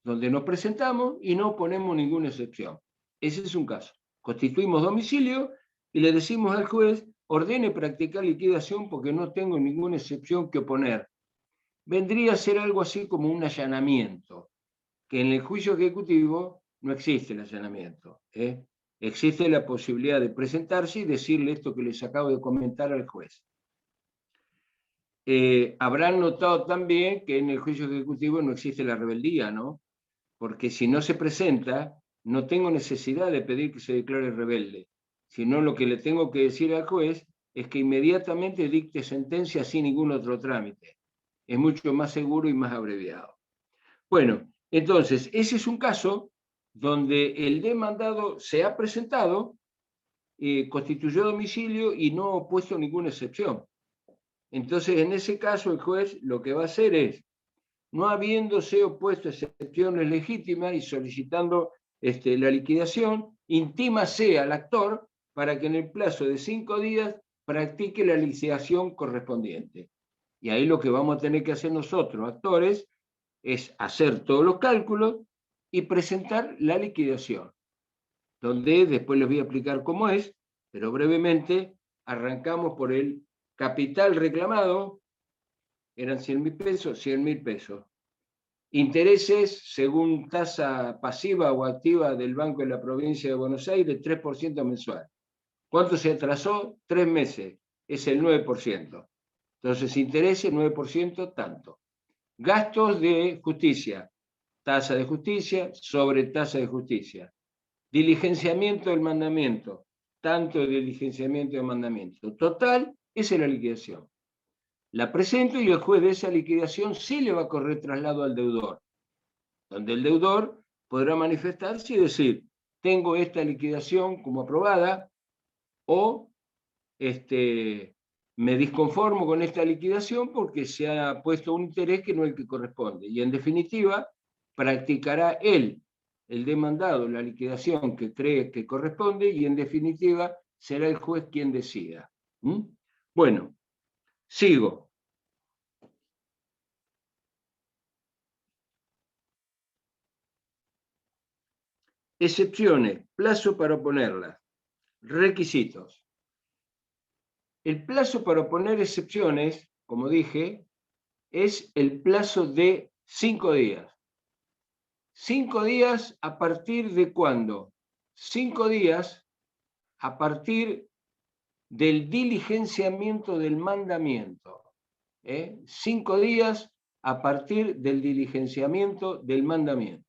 donde nos presentamos y no ponemos ninguna excepción. Ese es un caso. Constituimos domicilio y le decimos al juez, ordene practicar liquidación porque no tengo ninguna excepción que oponer. Vendría a ser algo así como un allanamiento, que en el juicio ejecutivo no existe el allanamiento. Existe la posibilidad de presentarse y decirle esto que les acabo de comentar al juez. Habrán notado también que en el juicio ejecutivo no existe la rebeldía, ¿no? Porque si no se presenta, no tengo necesidad de pedir que se declare rebelde, sino lo que le tengo que decir al juez es que inmediatamente dicte sentencia sin ningún otro trámite. Es mucho más seguro y más abreviado. Bueno, entonces, ese es un caso donde el demandado se ha presentado, constituyó domicilio y no ha puesto ninguna excepción. Entonces, en ese caso, el juez lo que va a hacer es, no habiéndose opuesto a excepciones legítimas y solicitando la liquidación, intímase al actor para que en el plazo de 5 días practique la liquidación correspondiente. Y ahí lo que vamos a tener que hacer nosotros, actores, es hacer todos los cálculos y presentar la liquidación, donde después les voy a explicar cómo es, pero brevemente arrancamos por el capital reclamado, eran 100.000 pesos, 100.000 pesos. Intereses, según tasa pasiva o activa del Banco de la Provincia de Buenos Aires, 3% mensual. ¿Cuánto se atrasó? 3 meses, es el 9%. Entonces, intereses, 9%, tanto. Gastos de justicia, tasa de justicia sobre tasa de justicia. Diligenciamiento del mandamiento, tanto de diligenciamiento del mandamiento. Total, esa es la liquidación. La presento y el juez de esa liquidación sí le va a correr traslado al deudor, donde el deudor podrá manifestarse y decir, tengo esta liquidación como aprobada, o me disconformo con esta liquidación porque se ha puesto un interés que no es el que corresponde. Y en definitiva, practicará él, el demandado, la liquidación que cree que corresponde y en definitiva será el juez quien decida. Bueno, sigo. Excepciones, plazo para oponerlas, requisitos. El plazo para oponer excepciones, como dije, es el plazo de 5 días. 5 días a partir de ¿cuándo? 5 días a partir del diligenciamiento del mandamiento. 5 días a partir del diligenciamiento del mandamiento.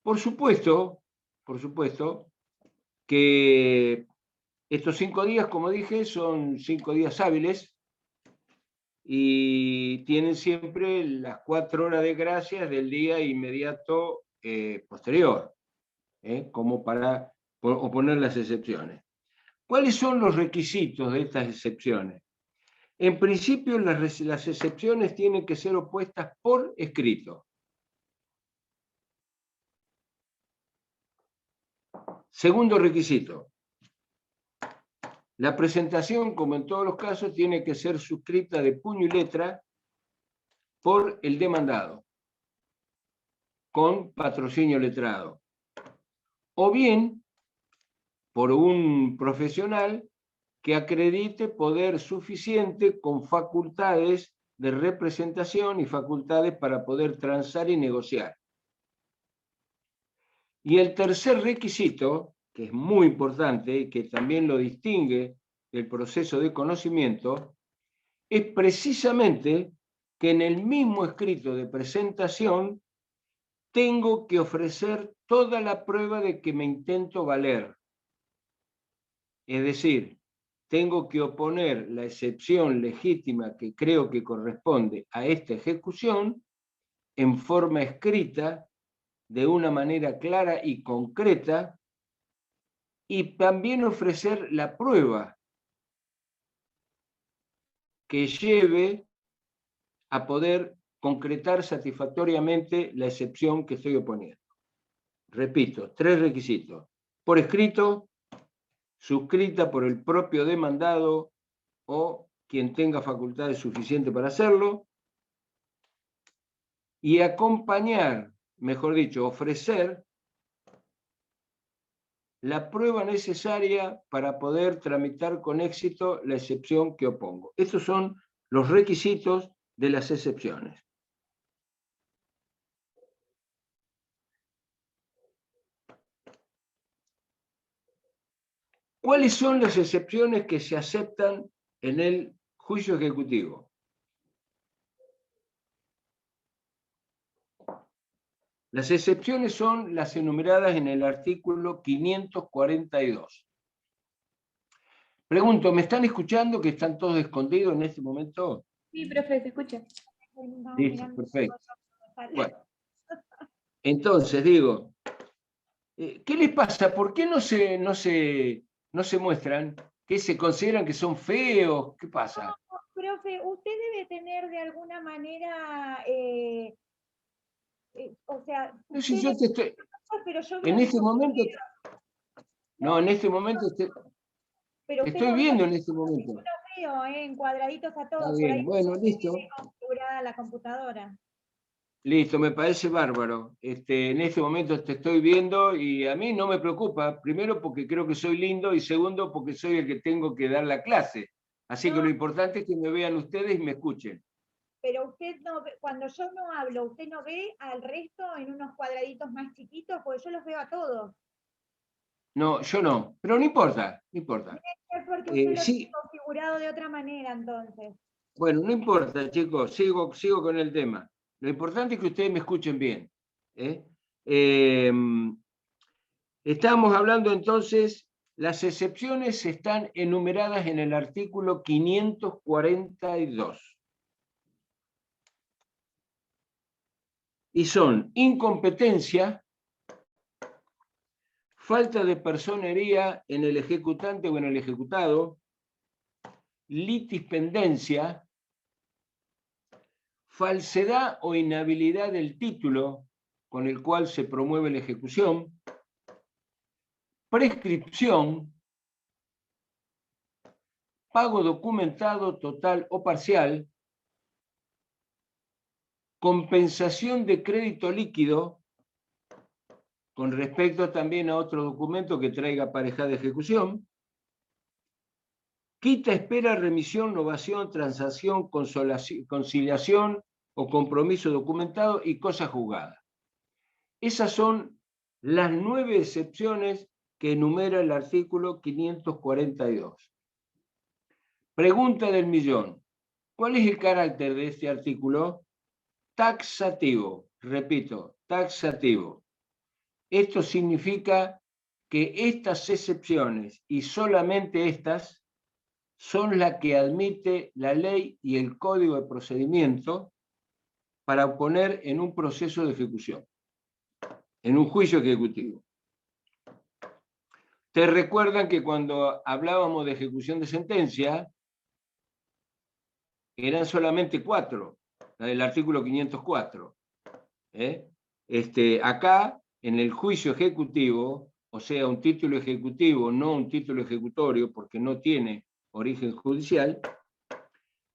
Por supuesto que estos 5 días, como dije, son 5 días hábiles y tienen siempre las 4 horas de gracia del día inmediato posterior, como para oponer las excepciones. ¿Cuáles son los requisitos de estas excepciones? En principio, las excepciones tienen que ser opuestas por escrito. Segundo requisito, la presentación, como en todos los casos, tiene que ser suscrita de puño y letra por el demandado, con patrocinio letrado. o bien por un profesional que acredite poder suficiente con facultades de representación y facultades para poder transar y negociar. Y el tercer requisito, que es muy importante y que también lo distingue del proceso de conocimiento, es precisamente que en el mismo escrito de presentación tengo que ofrecer toda la prueba de que me intento valer. Es decir, tengo que oponer la excepción legítima que creo que corresponde a esta ejecución en forma escrita, de una manera clara y concreta, y también ofrecer la prueba que lleve a poder concretar satisfactoriamente la excepción que estoy oponiendo. Repito, 3 requisitos. Por escrito, suscrita por el propio demandado o quien tenga facultades suficientes para hacerlo, y acompañar, mejor dicho, ofrecer la prueba necesaria para poder tramitar con éxito la excepción que opongo. Estos son los requisitos de las excepciones. ¿Cuáles son las excepciones que se aceptan en el juicio ejecutivo? Las excepciones son las enumeradas en el artículo 542. Pregunto, ¿me están escuchando que están todos escondidos en este momento? Sí, profe, se escucha. Listo, perfecto. Bueno, entonces digo, ¿qué les pasa? ¿Por qué no se muestran? ¿Qué se consideran que son feos? ¿Qué pasa? No, profe, usted debe tener de alguna manera, o sea, No, si yo te estoy, pero yo en veo este momento, no, en este momento te pero usted estoy no viendo en este momento. yo veo, en cuadraditos a todos, Está por bien, ahí bueno, listo. tiene configurada la computadora. Listo, me parece bárbaro. En este momento te estoy viendo y a mí no me preocupa, primero porque creo que soy lindo y segundo porque soy el que tengo que dar la clase. Así que lo importante es que me vean ustedes y me escuchen. Pero usted no ve, cuando yo no hablo, ¿usted no ve al resto en unos cuadraditos más chiquitos? Porque yo los veo a todos. No, yo no, pero no importa, no importa. Es porque usted lo Sí, tiene configurado de otra manera, entonces. bueno, no importa, chicos, sigo con el tema. Lo importante es que ustedes me escuchen bien. ¿Eh? Estamos hablando entonces, las excepciones están enumeradas en el artículo 542. Y son incompetencia, falta de personería en el ejecutante o en el ejecutado, litispendencia, falsedad o inhabilidad del título con el cual se promueve la ejecución, prescripción, pago documentado total o parcial, compensación de crédito líquido con respecto también a otro documento que traiga aparejada ejecución, quita, espera, remisión, novación, transacción, conciliación o compromiso documentado y cosa juzgada. Esas son las 9 excepciones que enumera el artículo 542. Pregunta del millón. ¿Cuál es el carácter de este artículo? Taxativo. Repito, taxativo. Esto significa que estas excepciones, y solamente estas, son las que admite la ley y el código de procedimiento para oponer en un proceso de ejecución, en un juicio ejecutivo. Te recuerdan que cuando hablábamos de ejecución de sentencia, eran solamente 4, la del artículo 504. Acá, en el juicio ejecutivo, o sea, un título ejecutivo, no un título ejecutorio, porque no tiene origen judicial,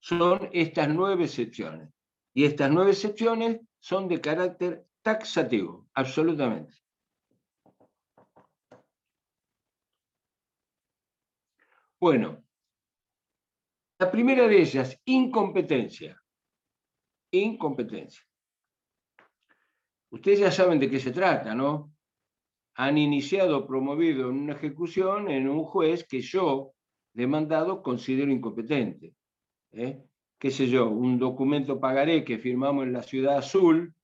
son estas 9 excepciones. Y estas 9 excepciones son de carácter taxativo, absolutamente. Bueno, la primera de ellas, incompetencia. Incompetencia. Ustedes ya saben de qué se trata, ¿no? Han iniciado o promovido una ejecución en un juez que yo, demandado, considero incompetente. Qué sé yo, un documento pagaré que firmamos en la Ciudad Azul,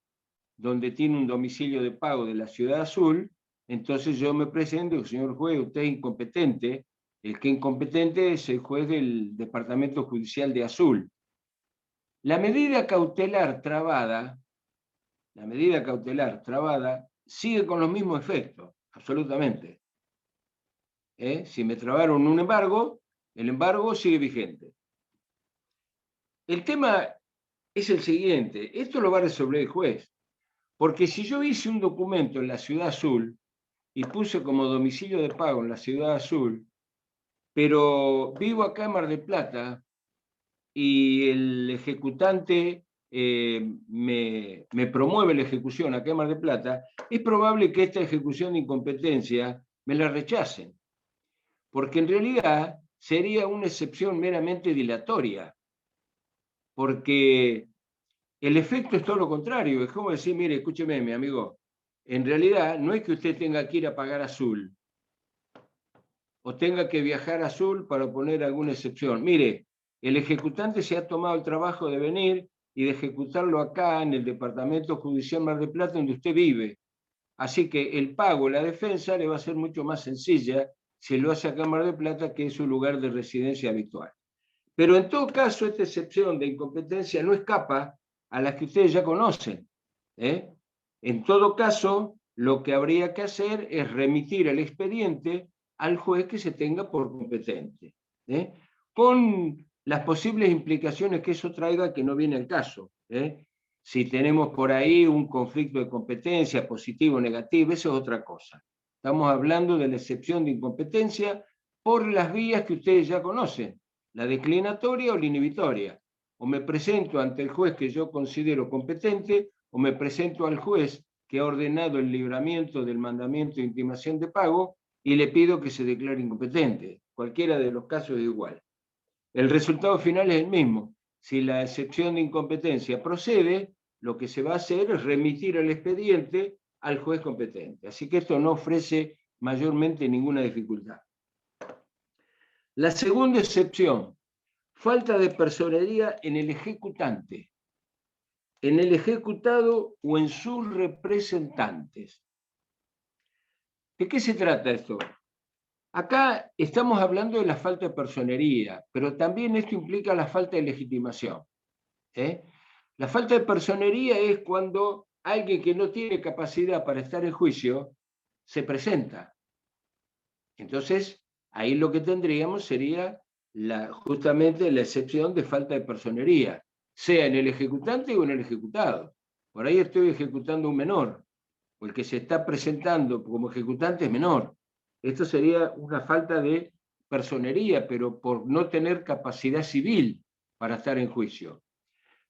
donde tiene un domicilio de pago de la Ciudad Azul, entonces yo me presento y digo, señor juez, usted es incompetente. El que es incompetente es el juez del Departamento Judicial de Azul. La medida cautelar trabada sigue con los mismos efectos, absolutamente. Si me trabaron un embargo, el embargo sigue vigente. El tema es el siguiente, esto lo va a resolver el juez, porque si yo hice un documento en la Ciudad Azul y puse como domicilio de pago en la Ciudad Azul, pero vivo acá en Mar del Plata y el ejecutante me promueve la ejecución acá en Mar del Plata, es probable que esta ejecución de incompetencia me la rechacen, porque en realidad sería una excepción meramente dilatoria, porque el efecto es todo lo contrario, es como decir, mire, escúcheme, mi amigo, en realidad no es que usted tenga que ir a pagar Azul, o tenga que viajar a Azul para poner alguna excepción. Mire, el ejecutante se ha tomado el trabajo de venir y de ejecutarlo acá en el Departamento Judicial Mar del Plata, donde usted vive. Así que el pago, la defensa, le va a ser mucho más sencilla si lo hace acá en Mar del Plata, que es su lugar de residencia habitual. Pero en todo caso, esta excepción de incompetencia no escapa a las que ustedes ya conocen. En todo caso, lo que habría que hacer es remitir el expediente al juez que se tenga por competente, con las posibles implicaciones que eso traiga, que no viene al caso. Si tenemos por ahí un conflicto de competencia, positivo o negativo, eso es otra cosa. Estamos hablando de la excepción de incompetencia por las vías que ustedes ya conocen, la declinatoria o la inhibitoria. O me presento ante el juez que yo considero competente, o me presento al juez que ha ordenado el libramiento del mandamiento de intimación de pago y le pido que se declare incompetente. Cualquiera de los casos es igual. El resultado final es el mismo. Si la excepción de incompetencia procede, lo que se va a hacer es remitir el expediente al juez competente. Así que esto no ofrece mayormente ninguna dificultad. La segunda excepción, falta de personería en el ejecutante, en el ejecutado o en sus representantes. ¿De qué se trata esto? Acá estamos hablando de la falta de personería, pero también esto implica la falta de legitimación. La falta de personería es cuando alguien que no tiene capacidad para estar en juicio se presenta. Entonces, ahí lo que tendríamos sería justamente la excepción de falta de personería, sea en el ejecutante o en el ejecutado. Por ahí estoy ejecutando un menor, o el que se está presentando como ejecutante es menor. Esto sería una falta de personería, pero por no tener capacidad civil para estar en juicio.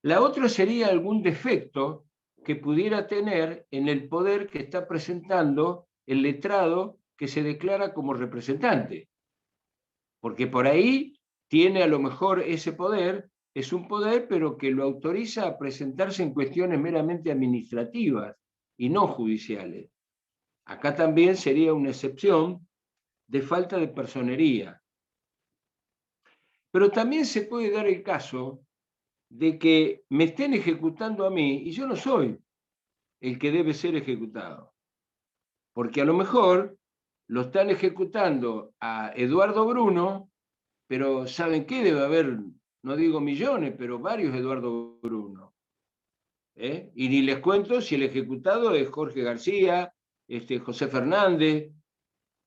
La otra sería algún defecto que pudiera tener en el poder que está presentando el letrado que se declara como representante. Porque por ahí tiene a lo mejor ese poder, es un poder, pero que lo autoriza a presentarse en cuestiones meramente administrativas y no judiciales. Acá también sería una excepción de falta de personería. Pero también se puede dar el caso de que me estén ejecutando a mí y yo no soy el que debe ser ejecutado. Porque a lo mejor lo están ejecutando a Eduardo Bruno, pero ¿saben qué? Debe haber, no digo millones, pero varios Eduardo Bruno. Y ni les cuento si el ejecutado es Jorge García, José Fernández.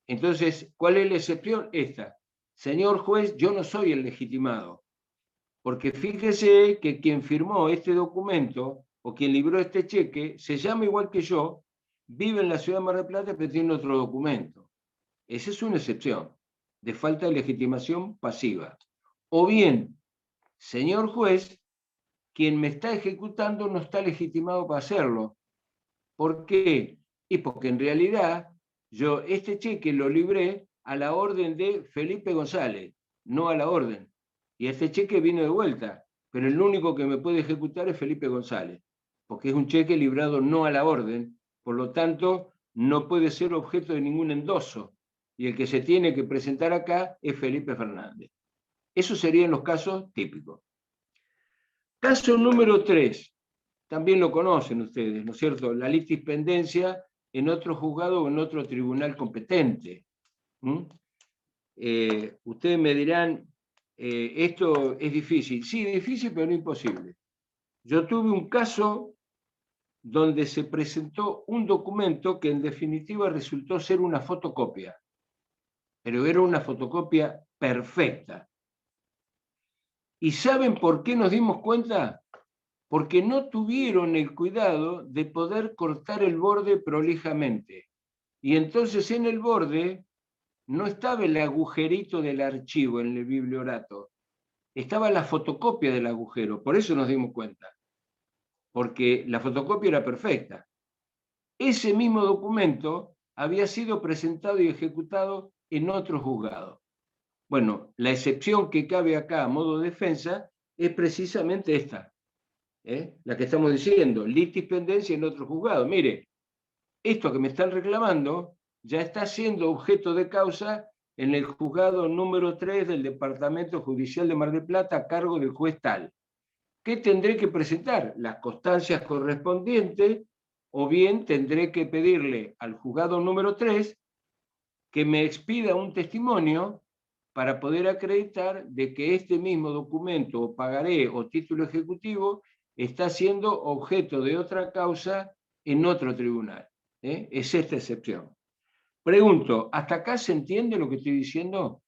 Entonces, ¿cuál es la excepción? Esta. Señor juez, yo no soy el legitimado, porque fíjese que quien firmó este documento o quien libró este cheque se llama igual que yo, vive en la ciudad de Mar del Plata, pero tiene otro documento. Esa es una excepción de falta de legitimación pasiva. O bien, señor juez, quien me está ejecutando no está legitimado para hacerlo. ¿Por qué? Y porque en realidad yo este cheque lo libré a la orden de Felipe González, no a la orden. Y este cheque vino de vuelta, pero el único que me puede ejecutar es Felipe González, porque es un cheque librado no a la orden, por lo tanto no puede ser objeto de ningún endoso, y el que se tiene que presentar acá es Felipe Fernández. Esos serían los casos típicos. Caso número 3, también lo conocen ustedes, ¿no es cierto? La litispendencia en otro juzgado o en otro tribunal competente. Ustedes me dirán, esto es difícil. Sí, difícil, pero no imposible. Yo tuve un caso donde se presentó un documento que en definitiva resultó ser una fotocopia, pero era una fotocopia perfecta. ¿Y saben por qué nos dimos cuenta? Porque no tuvieron el cuidado de poder cortar el borde prolijamente. Y entonces en el borde no estaba el agujerito del archivo en el bibliorato, estaba la fotocopia del agujero, por eso nos dimos cuenta, porque la fotocopia era perfecta. Ese mismo documento había sido presentado y ejecutado en otro juzgado. Bueno, la excepción que cabe acá a modo de defensa es precisamente esta, la que estamos diciendo, litispendencia en otro juzgado. Mire, esto que me están reclamando ya está siendo objeto de causa en el juzgado número 3 del Departamento Judicial de Mar del Plata a cargo del juez tal. ¿Qué tendré que presentar? Las constancias correspondientes, o bien tendré que pedirle al juzgado número 3 que me expida un testimonio para poder acreditar de que este mismo documento o pagaré o título ejecutivo está siendo objeto de otra causa en otro tribunal. Es esta excepción. Pregunto, ¿hasta acá se entiende lo que estoy diciendo?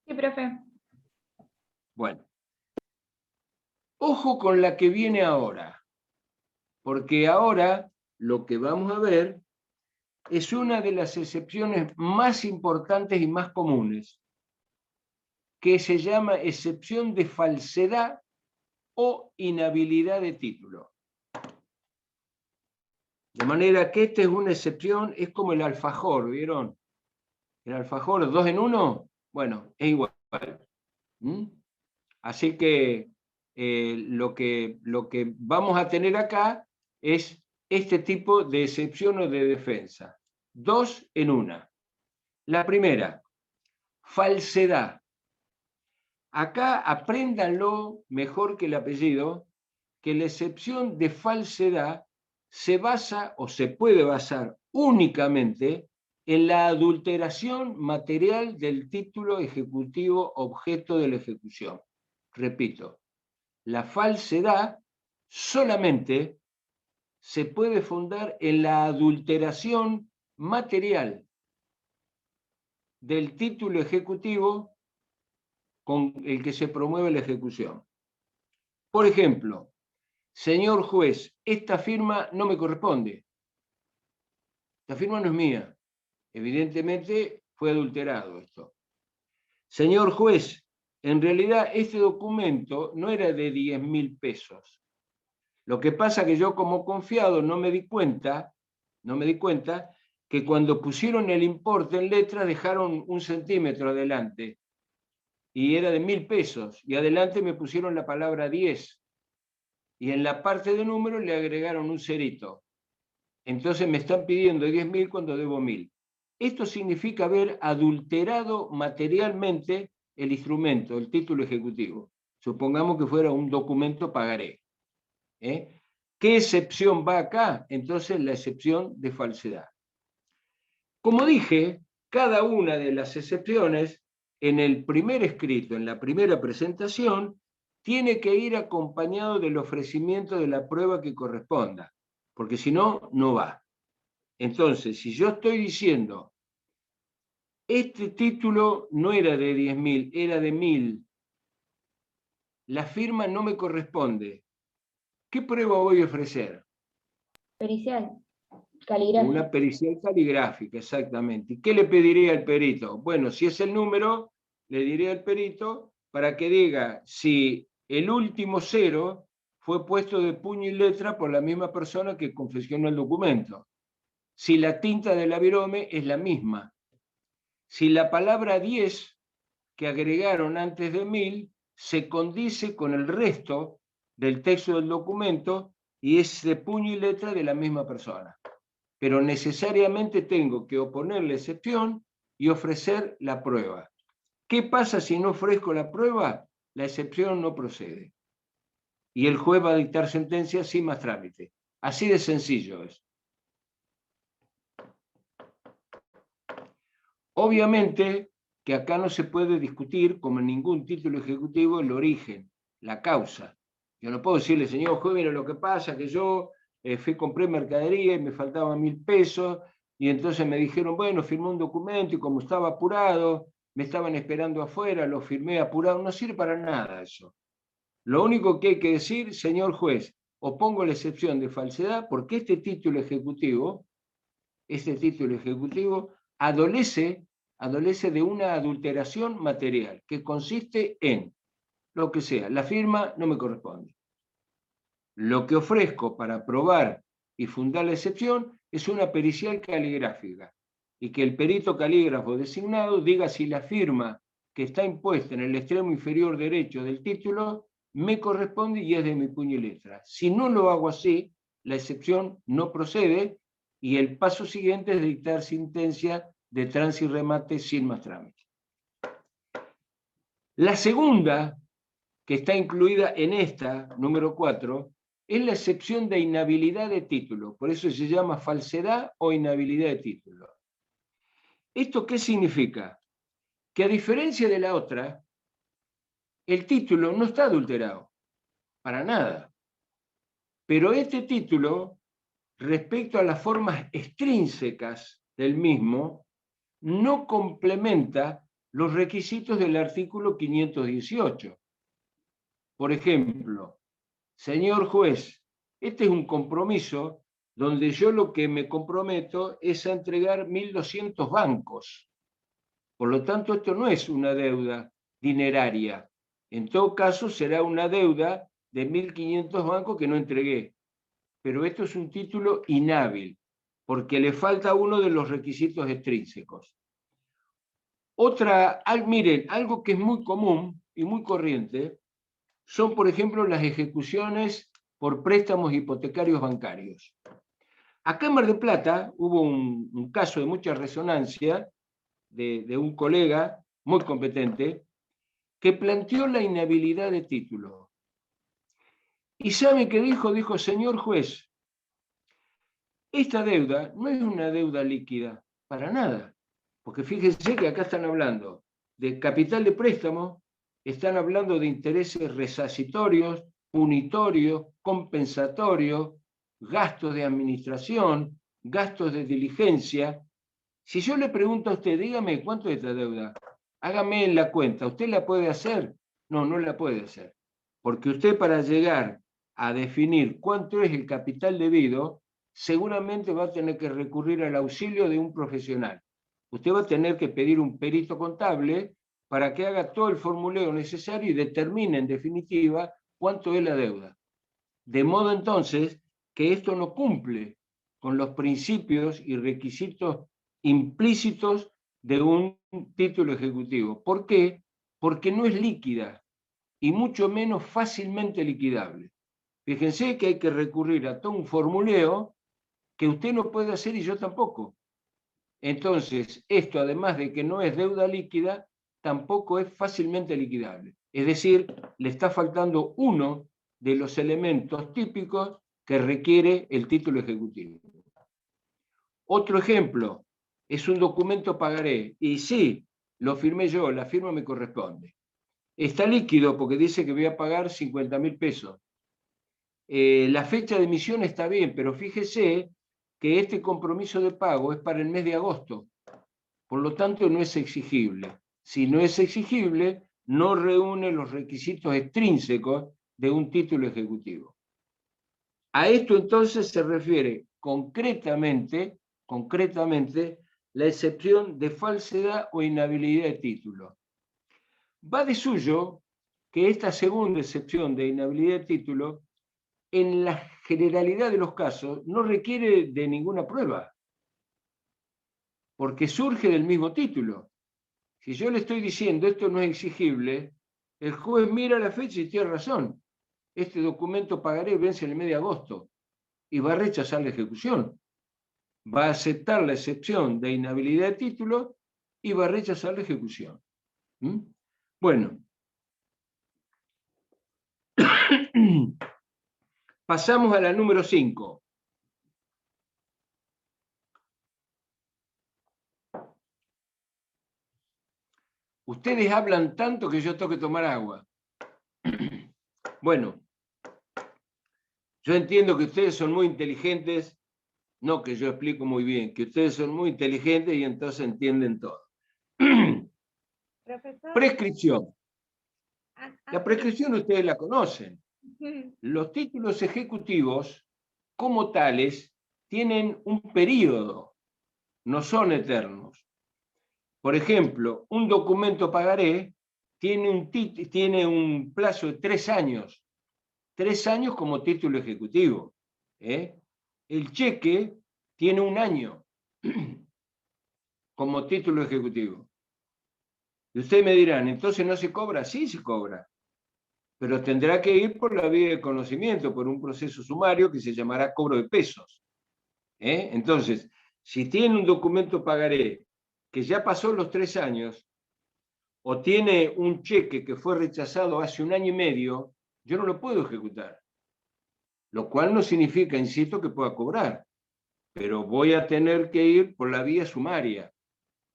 Sí, profe. Bueno. Ojo con la que viene ahora, porque ahora lo que vamos a ver es una de las excepciones más importantes y más comunes, que se llama excepción de falsedad o inhabilidad de título. De manera que esta es una excepción, es como el alfajor, ¿vieron? El alfajor 2 en 1, bueno, es igual. Así que lo que vamos a tener acá es este tipo de excepción o de defensa. 2 en 1. La primera, falsedad. Acá apréndanlo mejor que el apellido, que la excepción de falsedad se basa o se puede basar únicamente en la adulteración material del título ejecutivo objeto de la ejecución. Repito, la falsedad solamente se puede fundar en la adulteración material del título ejecutivo con el que se promueve la ejecución. Por ejemplo, señor juez, esta firma no me corresponde. Esta firma no es mía. Evidentemente fue adulterado esto. Señor juez, en realidad este documento no era de 10.000 pesos. Lo que pasa que yo como confiado no me di cuenta que cuando pusieron el importe en letra dejaron 1 centímetro adelante y era de 1.000 pesos y adelante me pusieron la palabra 10 y en la parte de número le agregaron un cerito. Entonces me están pidiendo 10.000 cuando debo 1.000. Esto significa haber adulterado materialmente el instrumento, el título ejecutivo. Supongamos que fuera un documento pagaré. ¿Qué excepción va acá? Entonces la excepción de falsedad. Como dije, cada una de las excepciones en el primer escrito, en la primera presentación, tiene que ir acompañado del ofrecimiento de la prueba que corresponda, porque si no, no va. Entonces, si yo estoy diciendo, este título no era de 10.000, era de 1.000, la firma no me corresponde, ¿qué prueba voy a ofrecer? Pericial. Caligráfica. Una pericial caligráfica, exactamente. ¿Y qué le pediría al perito? Bueno, si es el número, le diré al perito para que diga si el último 0 fue puesto de puño y letra por la misma persona que confeccionó el documento. Si la tinta del avirome es la misma. Si la palabra 10 que agregaron antes de 1000 se condice con el resto del texto del documento y es de puño y letra de la misma persona. Pero necesariamente tengo que oponer la excepción y ofrecer la prueba. ¿Qué pasa si no ofrezco la prueba? La excepción no procede. Y el juez va a dictar sentencia sin más trámite. Así de sencillo es. Obviamente que acá no se puede discutir, como en ningún título ejecutivo, el origen, la causa. Yo no puedo decirle, señor juez, mire lo que pasa, que yo compré mercadería y me faltaban 1000 pesos, y entonces me dijeron, bueno, firmé un documento y como estaba apurado, me estaban esperando afuera, lo firmé apurado. No sirve para nada eso. Lo único que hay que decir, señor juez, opongo la excepción de falsedad porque este título ejecutivo adolece de una adulteración material que consiste en lo que sea. La firma no me corresponde. Lo que ofrezco para probar y fundar la excepción es una pericial caligráfica y que el perito calígrafo designado diga si la firma que está impuesta en el extremo inferior derecho del título me corresponde y es de mi puño y letra. Si no lo hago así, la excepción no procede y el paso siguiente es dictar sentencia de trance y remate sin más trámite. La segunda, que está incluida en esta, número 4, es la excepción de inhabilidad de título. Por eso se llama falsedad o inhabilidad de título. ¿Esto qué significa? Que a diferencia de la otra, el título no está adulterado, para nada. Pero este título, respecto a las formas extrínsecas del mismo, no complementa los requisitos del artículo 518. Por ejemplo, señor juez, este es un compromiso donde yo lo que me comprometo es a entregar 1200 bancos. Por lo tanto, esto no es una deuda dineraria. En todo caso, será una deuda de 1500 bancos que no entregué. Pero esto es un título inhábil, porque le falta uno de los requisitos extrínsecos. Miren, algo que es muy común y muy corriente son, por ejemplo, las ejecuciones por préstamos hipotecarios bancarios. Acá en Mar del Plata hubo un caso de mucha resonancia de un colega muy competente que planteó la inhabilidad de título. ¿Y sabe qué dijo? Dijo, señor juez, esta deuda no es una deuda líquida, para nada. Porque fíjense que acá están hablando de capital de préstamo, están hablando de intereses resarcitorios, punitorios, compensatorios, gastos de administración, gastos de diligencia. Si yo le pregunto a usted, dígame, ¿cuánto es esta deuda? Hágame la cuenta, ¿usted la puede hacer? No, no la puede hacer. Porque usted para llegar a definir cuánto es el capital debido, seguramente va a tener que recurrir al auxilio de un profesional. Usted va a tener que pedir un perito contable para que haga todo el formulario necesario y determine en definitiva cuánto es la deuda. De modo entonces que esto no cumple con los principios y requisitos implícitos de un título ejecutivo. ¿Por qué? Porque no es líquida y mucho menos fácilmente liquidable. Fíjense que hay que recurrir a todo un formuleo que usted no puede hacer y yo tampoco. Entonces, esto además de que no es deuda líquida, tampoco es fácilmente liquidable. Es decir, le está faltando uno de los elementos típicos que requiere el título ejecutivo. Otro ejemplo, es un documento pagaré. Y sí, lo firmé yo, la firma me corresponde. Está líquido porque dice que voy a pagar 50.000 pesos. La fecha de emisión está bien, pero fíjese que este compromiso de pago es para el mes de agosto. Por lo tanto, no es exigible. Si no es exigible, no reúne los requisitos extrínsecos de un título ejecutivo. A esto entonces se refiere concretamente la excepción de falsedad o inhabilidad de título. Va de suyo que esta segunda excepción de inhabilidad de título, en la generalidad de los casos, no requiere de ninguna prueba, porque surge del mismo título. Si yo le estoy diciendo esto no es exigible, el juez mira la fecha y tiene razón. Este documento pagaré vence el mes de agosto y va a rechazar la ejecución. Va a aceptar la excepción de inhabilidad de título y va a rechazar la ejecución. ¿Mm? Bueno. Pasamos a la número 5. Ustedes hablan tanto que yo tengo que tomar agua. Bueno, yo entiendo que ustedes son muy inteligentes, no que yo explico muy bien, que ustedes son muy inteligentes y entonces entienden todo. Profesor, Prescripción. La antes- prescripción ustedes la conocen. Los títulos ejecutivos, como tales, tienen un periodo, no son eternos. Por ejemplo, un documento pagaré tiene un plazo de 3 años. 3 años como título ejecutivo. El cheque tiene 1 año como título ejecutivo. Y ustedes me dirán, ¿entonces no se cobra? Sí, se cobra. Pero tendrá que ir por la vía de conocimiento, por un proceso sumario que se llamará cobro de pesos. Entonces, si tiene un documento pagaré que ya pasó los 3 años, o tiene un cheque que fue rechazado hace 1 año y medio, yo no lo puedo ejecutar. Lo cual no significa, insisto, que pueda cobrar, pero voy a tener que ir por la vía sumaria.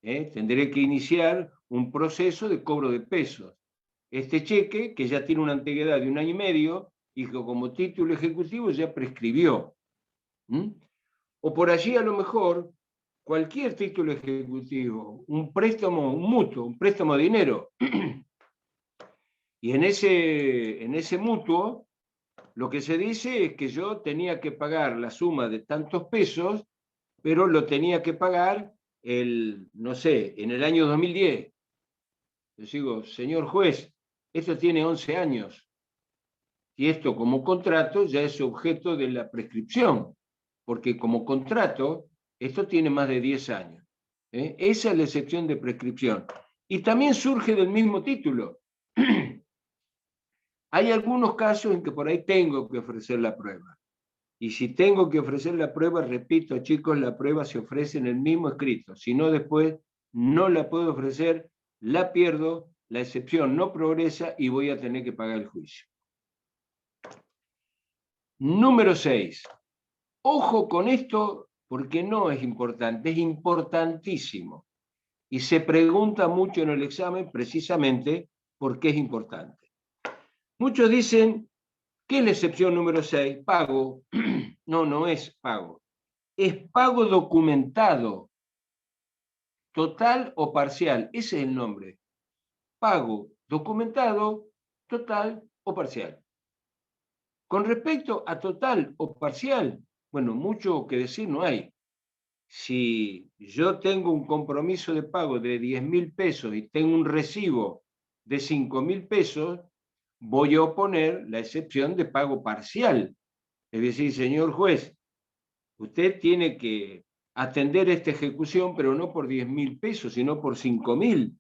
Tendré que iniciar un proceso de cobro de pesos. Este cheque, que ya tiene una antigüedad de 1 año y medio, y que como título ejecutivo ya prescribió. O por allí a lo mejor cualquier título ejecutivo, un préstamo, un mutuo, un préstamo de dinero. Y en ese mutuo, lo que se dice es que yo tenía que pagar la suma de tantos pesos, pero lo tenía que pagar no sé, en el año 2010. Yo digo, señor juez, esto tiene 11 años. Y esto como contrato ya es objeto de la prescripción, porque como contrato esto tiene más de 10 años. Esa es la excepción de prescripción. Y también surge del mismo título. Hay algunos casos en que por ahí tengo que ofrecer la prueba. Y si tengo que ofrecer la prueba, repito, chicos, la prueba se ofrece en el mismo escrito. Si no, después no la puedo ofrecer, la pierdo, la excepción no progresa y voy a tener que pagar el juicio. Número 6. Ojo con esto porque no es importante, es importantísimo. Y se pregunta mucho en el examen precisamente por qué es importante. Muchos dicen, ¿qué es la excepción número 6? Pago. No, no es pago. Es pago documentado, total o parcial. Ese es el nombre. Pago documentado, total o parcial. Con respecto a total o parcial, bueno, mucho que decir no hay. Si yo tengo un compromiso de pago de 10.000 pesos y tengo un recibo de 5.000 pesos, voy a oponer la excepción de pago parcial. Es decir, señor juez, usted tiene que atender esta ejecución, pero no por 10.000 pesos, sino por 5.000.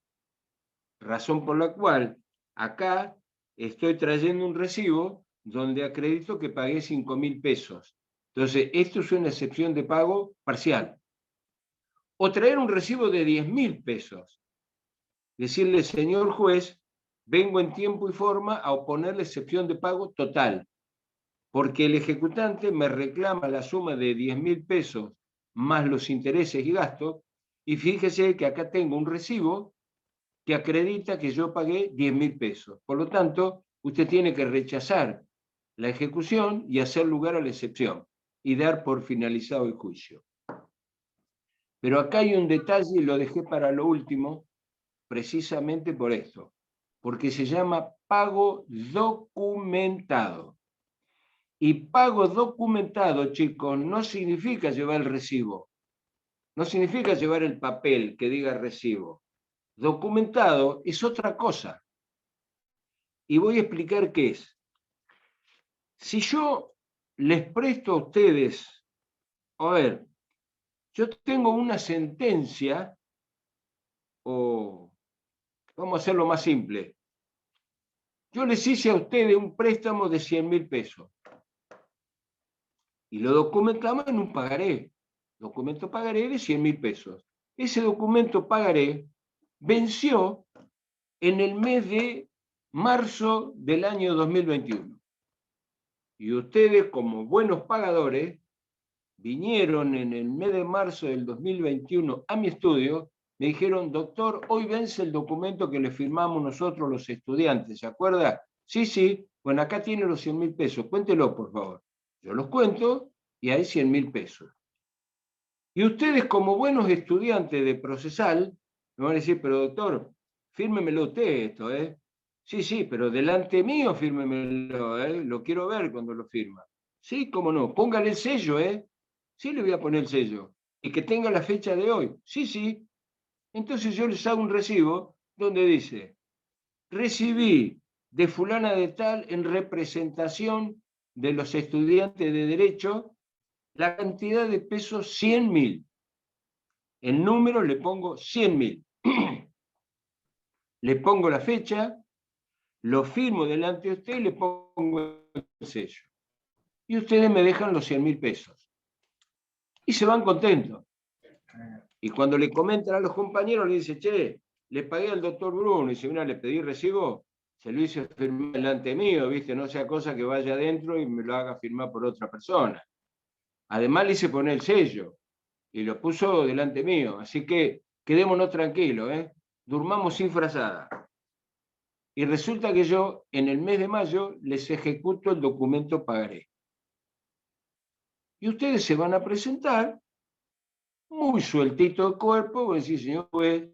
Razón por la cual acá estoy trayendo un recibo donde acredito que pagué 5.000 pesos. Entonces, esto es una excepción de pago parcial. O traer un recibo de 10.000 pesos. Decirle, señor juez, vengo en tiempo y forma a oponer la excepción de pago total, porque el ejecutante me reclama la suma de 10.000 pesos más los intereses y gastos, y fíjese que acá tengo un recibo que acredita que yo pagué 10.000 pesos. Por lo tanto, usted tiene que rechazar la ejecución y hacer lugar a la excepción y dar por finalizado el juicio. Pero acá hay un detalle y lo dejé para lo último, precisamente por esto, porque se llama pago documentado. Y pago documentado, chicos, no significa llevar el recibo, no significa llevar el papel que diga recibo. Documentado es otra cosa. Y voy a explicar qué es. Si yo les presto a ustedes, a ver, yo tengo una sentencia o Vamos a hacerlo más simple. Yo les hice a ustedes un préstamo de 100.000 pesos. Y lo documentamos en un pagaré. Documento pagaré de 100.000 pesos. Ese documento pagaré venció en el mes de marzo del año 2021. Y ustedes, como buenos pagadores, vinieron en el mes de marzo del 2021 a mi estudio, me dijeron, doctor, hoy vence el documento que le firmamos nosotros los estudiantes, ¿se acuerda? Sí, sí, bueno, acá tiene los 100.000 pesos, cuéntelo, por favor. Yo los cuento y hay 100.000 pesos. Y ustedes, como buenos estudiantes de procesal, me van a decir, pero doctor, fírmemelo usted esto, ¿eh? Sí, sí, pero delante mío fírmemelo, ¿eh? Lo quiero ver cuando lo firma. Sí, cómo no, póngale el sello, ¿eh? Sí, le voy a poner el sello. Y que tenga la fecha de hoy. Sí, sí. Entonces yo les hago un recibo donde dice, recibí de fulana de tal en representación de los estudiantes de Derecho la cantidad de pesos 100.000. El número le pongo 100.000. Le pongo la fecha, lo firmo delante de usted y le pongo el sello. Y ustedes me dejan los 100.000 pesos. Y se van contentos. Y cuando le comentan a los compañeros, le dice, che, le pagué al doctor Bruno, y si una le pedí recibo, se lo hice firmar delante mío, ¿viste? No sea cosa que vaya adentro y me lo haga firmar por otra persona. Además le hice poner el sello, y lo puso delante mío, así que quedémonos tranquilos, ¿eh? Durmamos sin frazada. Y resulta que yo, en el mes de mayo, les ejecuto el documento pagaré. Y ustedes se van a presentar muy sueltito de cuerpo, voy a decir, señor juez,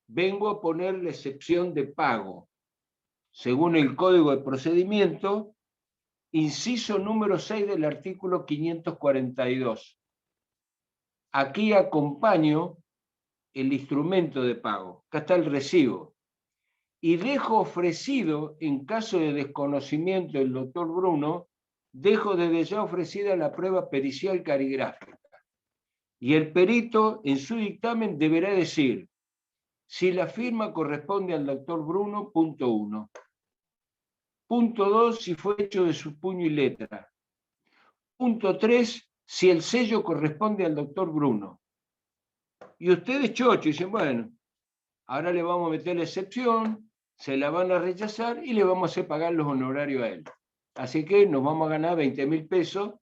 vengo a poner la excepción de pago, según el Código de Procedimiento, inciso número 6 del artículo 542. Aquí acompaño el instrumento de pago, acá está el recibo, y dejo ofrecido, en caso de desconocimiento del doctor Bruno, dejo desde ya ofrecida la prueba pericial caligráfica. Y el perito, en su dictamen, deberá decir si la firma corresponde al doctor Bruno, punto 1. Punto 2, si fue hecho de su puño y letra. Punto 3, si el sello corresponde al doctor Bruno. Y ustedes, chocho, dicen, bueno, ahora le vamos a meter la excepción, se la van a rechazar y le vamos a hacer pagar los honorarios a él. Así que nos vamos a ganar 20.000 pesos,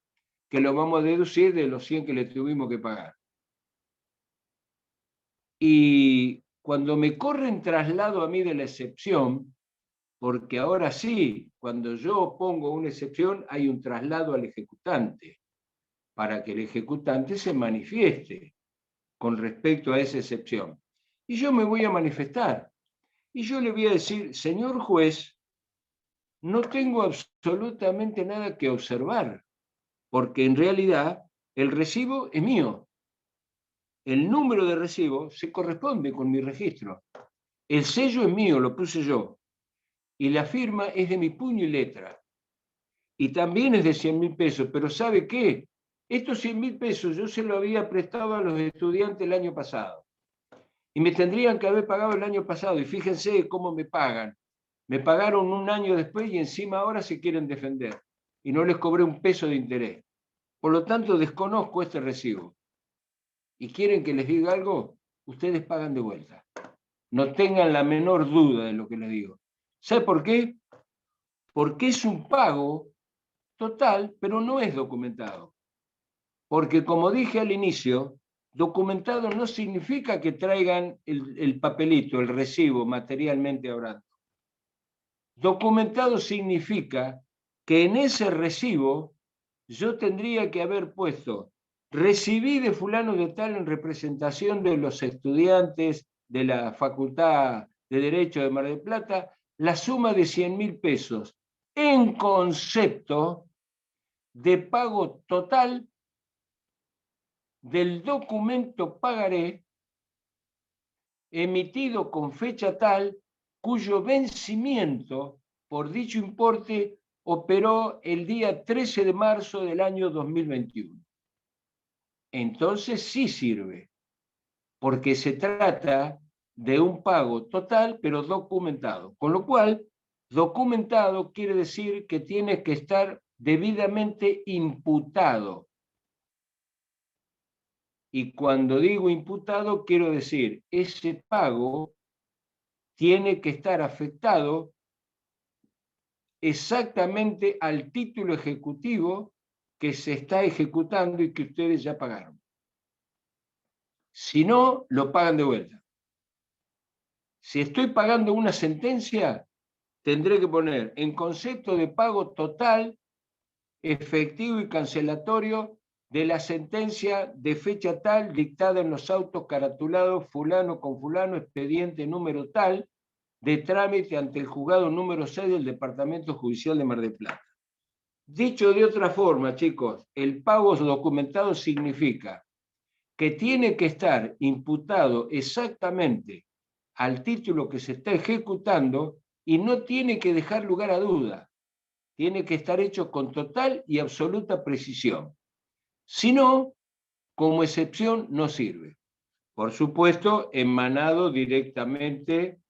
que lo vamos a deducir de los 100 que le tuvimos que pagar. Y cuando me corren traslado a mí de la excepción, porque ahora sí, cuando yo pongo una excepción, hay un traslado al ejecutante, para que el ejecutante se manifieste con respecto a esa excepción. Y yo me voy a manifestar. Y yo le voy a decir, señor juez, no tengo absolutamente nada que observar, porque en realidad el recibo es mío. El número de recibo se corresponde con mi registro. El sello es mío, lo puse yo. Y la firma es de mi puño y letra. Y también es de 100.000 pesos, pero ¿sabe qué? Estos 100.000 pesos yo se lo había prestado a los estudiantes el año pasado. Y me tendrían que haber pagado el año pasado. Y fíjense cómo me pagan. Me pagaron un año después y encima ahora se quieren defender. Y no les cobré un peso de interés. Por lo tanto, desconozco este recibo. ¿Y quieren que les diga algo? Ustedes pagan de vuelta. No tengan la menor duda de lo que les digo. ¿Sabe por qué? Porque es un pago total, pero no es documentado. Porque como dije al inicio, documentado no significa que traigan el papelito, el recibo, materialmente hablando. Documentado significa que en ese recibo yo tendría que haber puesto, recibí de fulano de tal en representación de los estudiantes de la Facultad de Derecho de Mar del Plata, la suma de 100.000 pesos en concepto de pago total del documento pagaré emitido con fecha tal cuyo vencimiento por dicho importe operó el día 13 de marzo del año 2021. Entonces sí sirve, porque se trata de un pago total, pero documentado. Con lo cual, documentado quiere decir que tiene que estar debidamente imputado. Y cuando digo imputado, quiero decir, ese pago tiene que estar afectado exactamente al título ejecutivo que se está ejecutando y que ustedes ya pagaron. Si no, lo pagan de vuelta. Si estoy pagando una sentencia, tendré que poner en concepto de pago total, efectivo y cancelatorio de la sentencia de fecha tal dictada en los autos caratulados fulano con fulano, expediente número tal, de trámite ante el juzgado número 6 del Departamento Judicial de Mar del Plata. Dicho de otra forma, chicos, el pago documentado significa que tiene que estar imputado exactamente al título que se está ejecutando y no tiene que dejar lugar a duda. Tiene que estar hecho con total y absoluta precisión. Si no, como excepción no sirve. Por supuesto, emanado directamente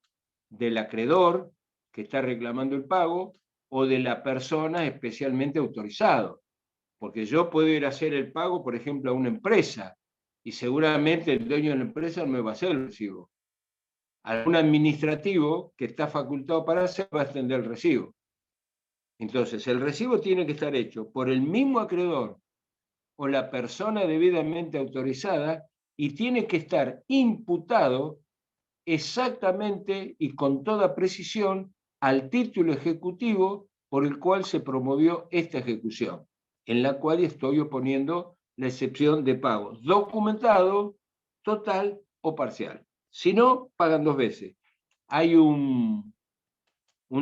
del acreedor que está reclamando el pago o de la persona especialmente autorizado. Porque yo puedo ir a hacer el pago, por ejemplo, a una empresa y seguramente el dueño de la empresa no me va a hacer el recibo. Algún administrativo que está facultado para hacer va a extender el recibo. Entonces, el recibo tiene que estar hecho por el mismo acreedor o la persona debidamente autorizada y tiene que estar imputado exactamente y con toda precisión al título ejecutivo por el cual se promovió esta ejecución, en la cual estoy oponiendo la excepción de pago documentado, total o parcial. Si no, pagan 2 veces. Hay un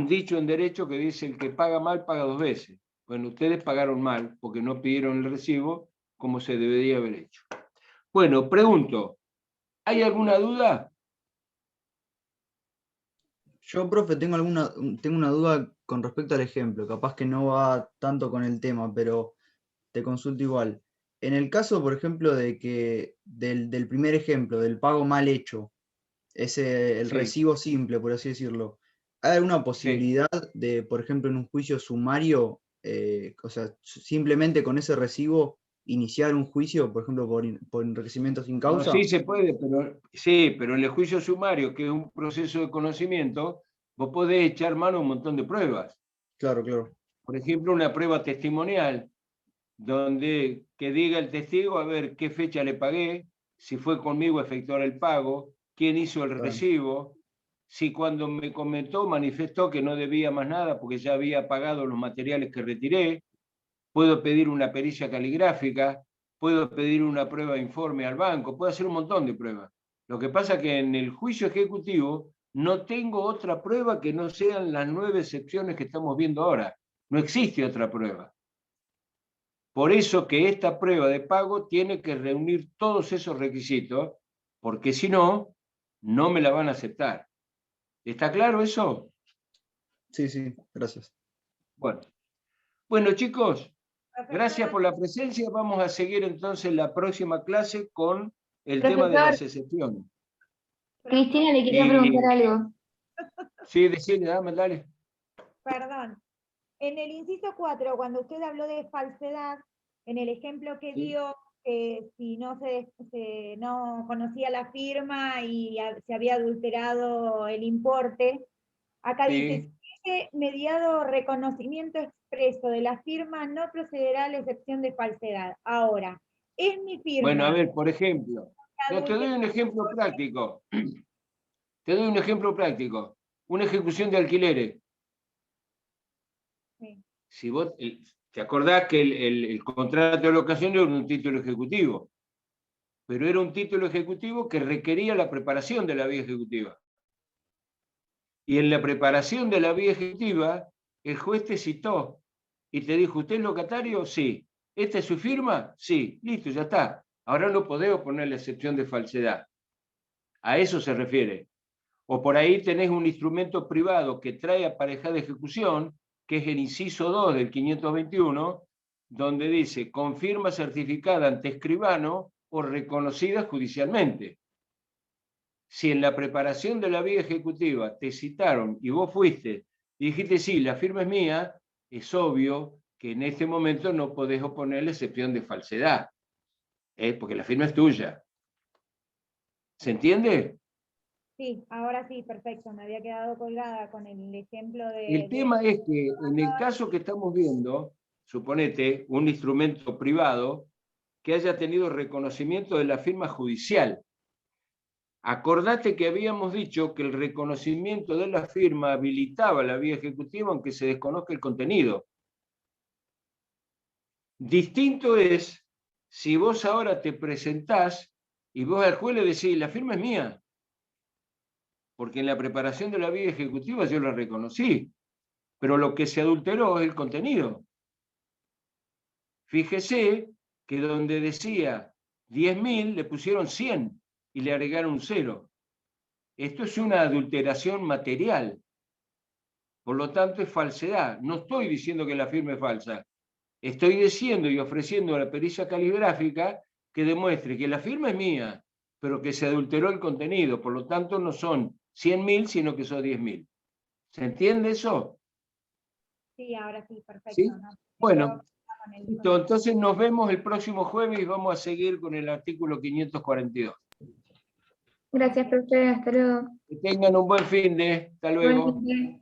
dicho en derecho que dice el que paga mal paga 2 veces. Bueno, ustedes pagaron mal porque no pidieron el recibo como se debería haber hecho. Bueno, pregunto, ¿hay alguna duda? Yo, profe, tengo una duda con respecto al ejemplo, capaz que no va tanto con el tema, pero te consulto igual. En el caso, por ejemplo, de que del primer ejemplo, del pago mal hecho, el Sí, recibo simple, por así decirlo, ¿hay alguna sí. posibilidad de, por ejemplo, en un juicio sumario, o sea, simplemente con ese recibo iniciar un juicio, por ejemplo, por enriquecimiento sin No, causa? sí se puede, pero sí, pero en el juicio sumario, que es un proceso de conocimiento, vos podés echar mano a un montón de pruebas. Claro, claro. Por ejemplo, una prueba testimonial, donde que diga el testigo a ver qué fecha le pagué, si fue conmigo a efectuar el pago, quién hizo el Claro. recibo, si cuando me comentó manifestó que no debía más nada porque ya había pagado los materiales que retiré. Puedo pedir una pericia caligráfica, puedo pedir una prueba de informe al banco, puedo hacer un montón de pruebas. Lo que pasa es que en el juicio ejecutivo no tengo otra prueba que no sean las 9 excepciones que estamos viendo ahora. No existe otra prueba. Por eso que esta prueba de pago tiene que reunir todos esos requisitos, porque si no, no me la van a aceptar. ¿Está claro eso? Sí, sí, gracias. Bueno, bueno chicos, gracias Profesor, por la presencia. Vamos a seguir entonces la próxima clase con el tema de Profesor, las excepciones. Cristina le quería preguntar Y algo. sí, decirle, dale. perdón. En el inciso 4, cuando usted habló de falsedad, en el ejemplo que Sí, dio, si no no conocía la firma y se había adulterado el importe, acá dice, sí. si hubiese mediado reconocimiento expreso de la firma, no procederá a la excepción de falsedad. Ahora, es mi Bueno, a firma ver, por ejemplo, no, te doy un ejemplo práctico. Te doy un ejemplo práctico. Una ejecución de alquileres. Sí, Si vos te acordás que el contrato de locación era un título ejecutivo, pero era un título ejecutivo que requería la preparación de la vía ejecutiva. Y en la preparación de la vía ejecutiva, el juez te citó y te dijo, ¿usted es locatario? Sí. ¿Esta es su firma? Sí. Listo, ya está. Ahora no podemos poner la excepción de falsedad. A eso se refiere. O por ahí tenés un instrumento privado que trae aparejada ejecución, que es el inciso 2 del 521, donde dice, con firma certificada ante escribano o reconocida judicialmente. Si en la preparación de la vía ejecutiva te citaron y vos fuiste y dijiste, sí, la firma es mía, es obvio que en este momento no podés oponer la excepción de falsedad, porque la firma es tuya. ¿Se entiende? Sí, ahora sí, perfecto. Me había quedado colgada con el ejemplo El tema es que en el caso que estamos viendo, suponete un instrumento privado que haya tenido reconocimiento de la firma judicial. Acordate que habíamos dicho que el reconocimiento de la firma habilitaba la vía ejecutiva aunque se desconozca el contenido. Distinto es si vos ahora te presentás y vos al juez le decís, la firma es mía, porque en la preparación de la vía ejecutiva yo la reconocí, pero lo que se adulteró es el contenido. Fíjese que donde decía 10.000 le pusieron 100 y le agregaron un 0. Esto es una adulteración material. Por lo tanto, es falsedad. No estoy diciendo que la firma es falsa. Estoy diciendo y ofreciendo a la pericia caligráfica que demuestre que la firma es mía, pero que se adulteró el contenido. Por lo tanto, no son 100.000, sino que son 10.000. ¿Se entiende eso? Sí, ahora sí, perfecto. ¿Sí? ¿No? Bueno, Con el- listo. Entonces nos vemos el próximo jueves y vamos a seguir con el artículo 542. Gracias, profe. Hasta luego. Que tengan un buen fin de. Hasta Buen luego. fin de-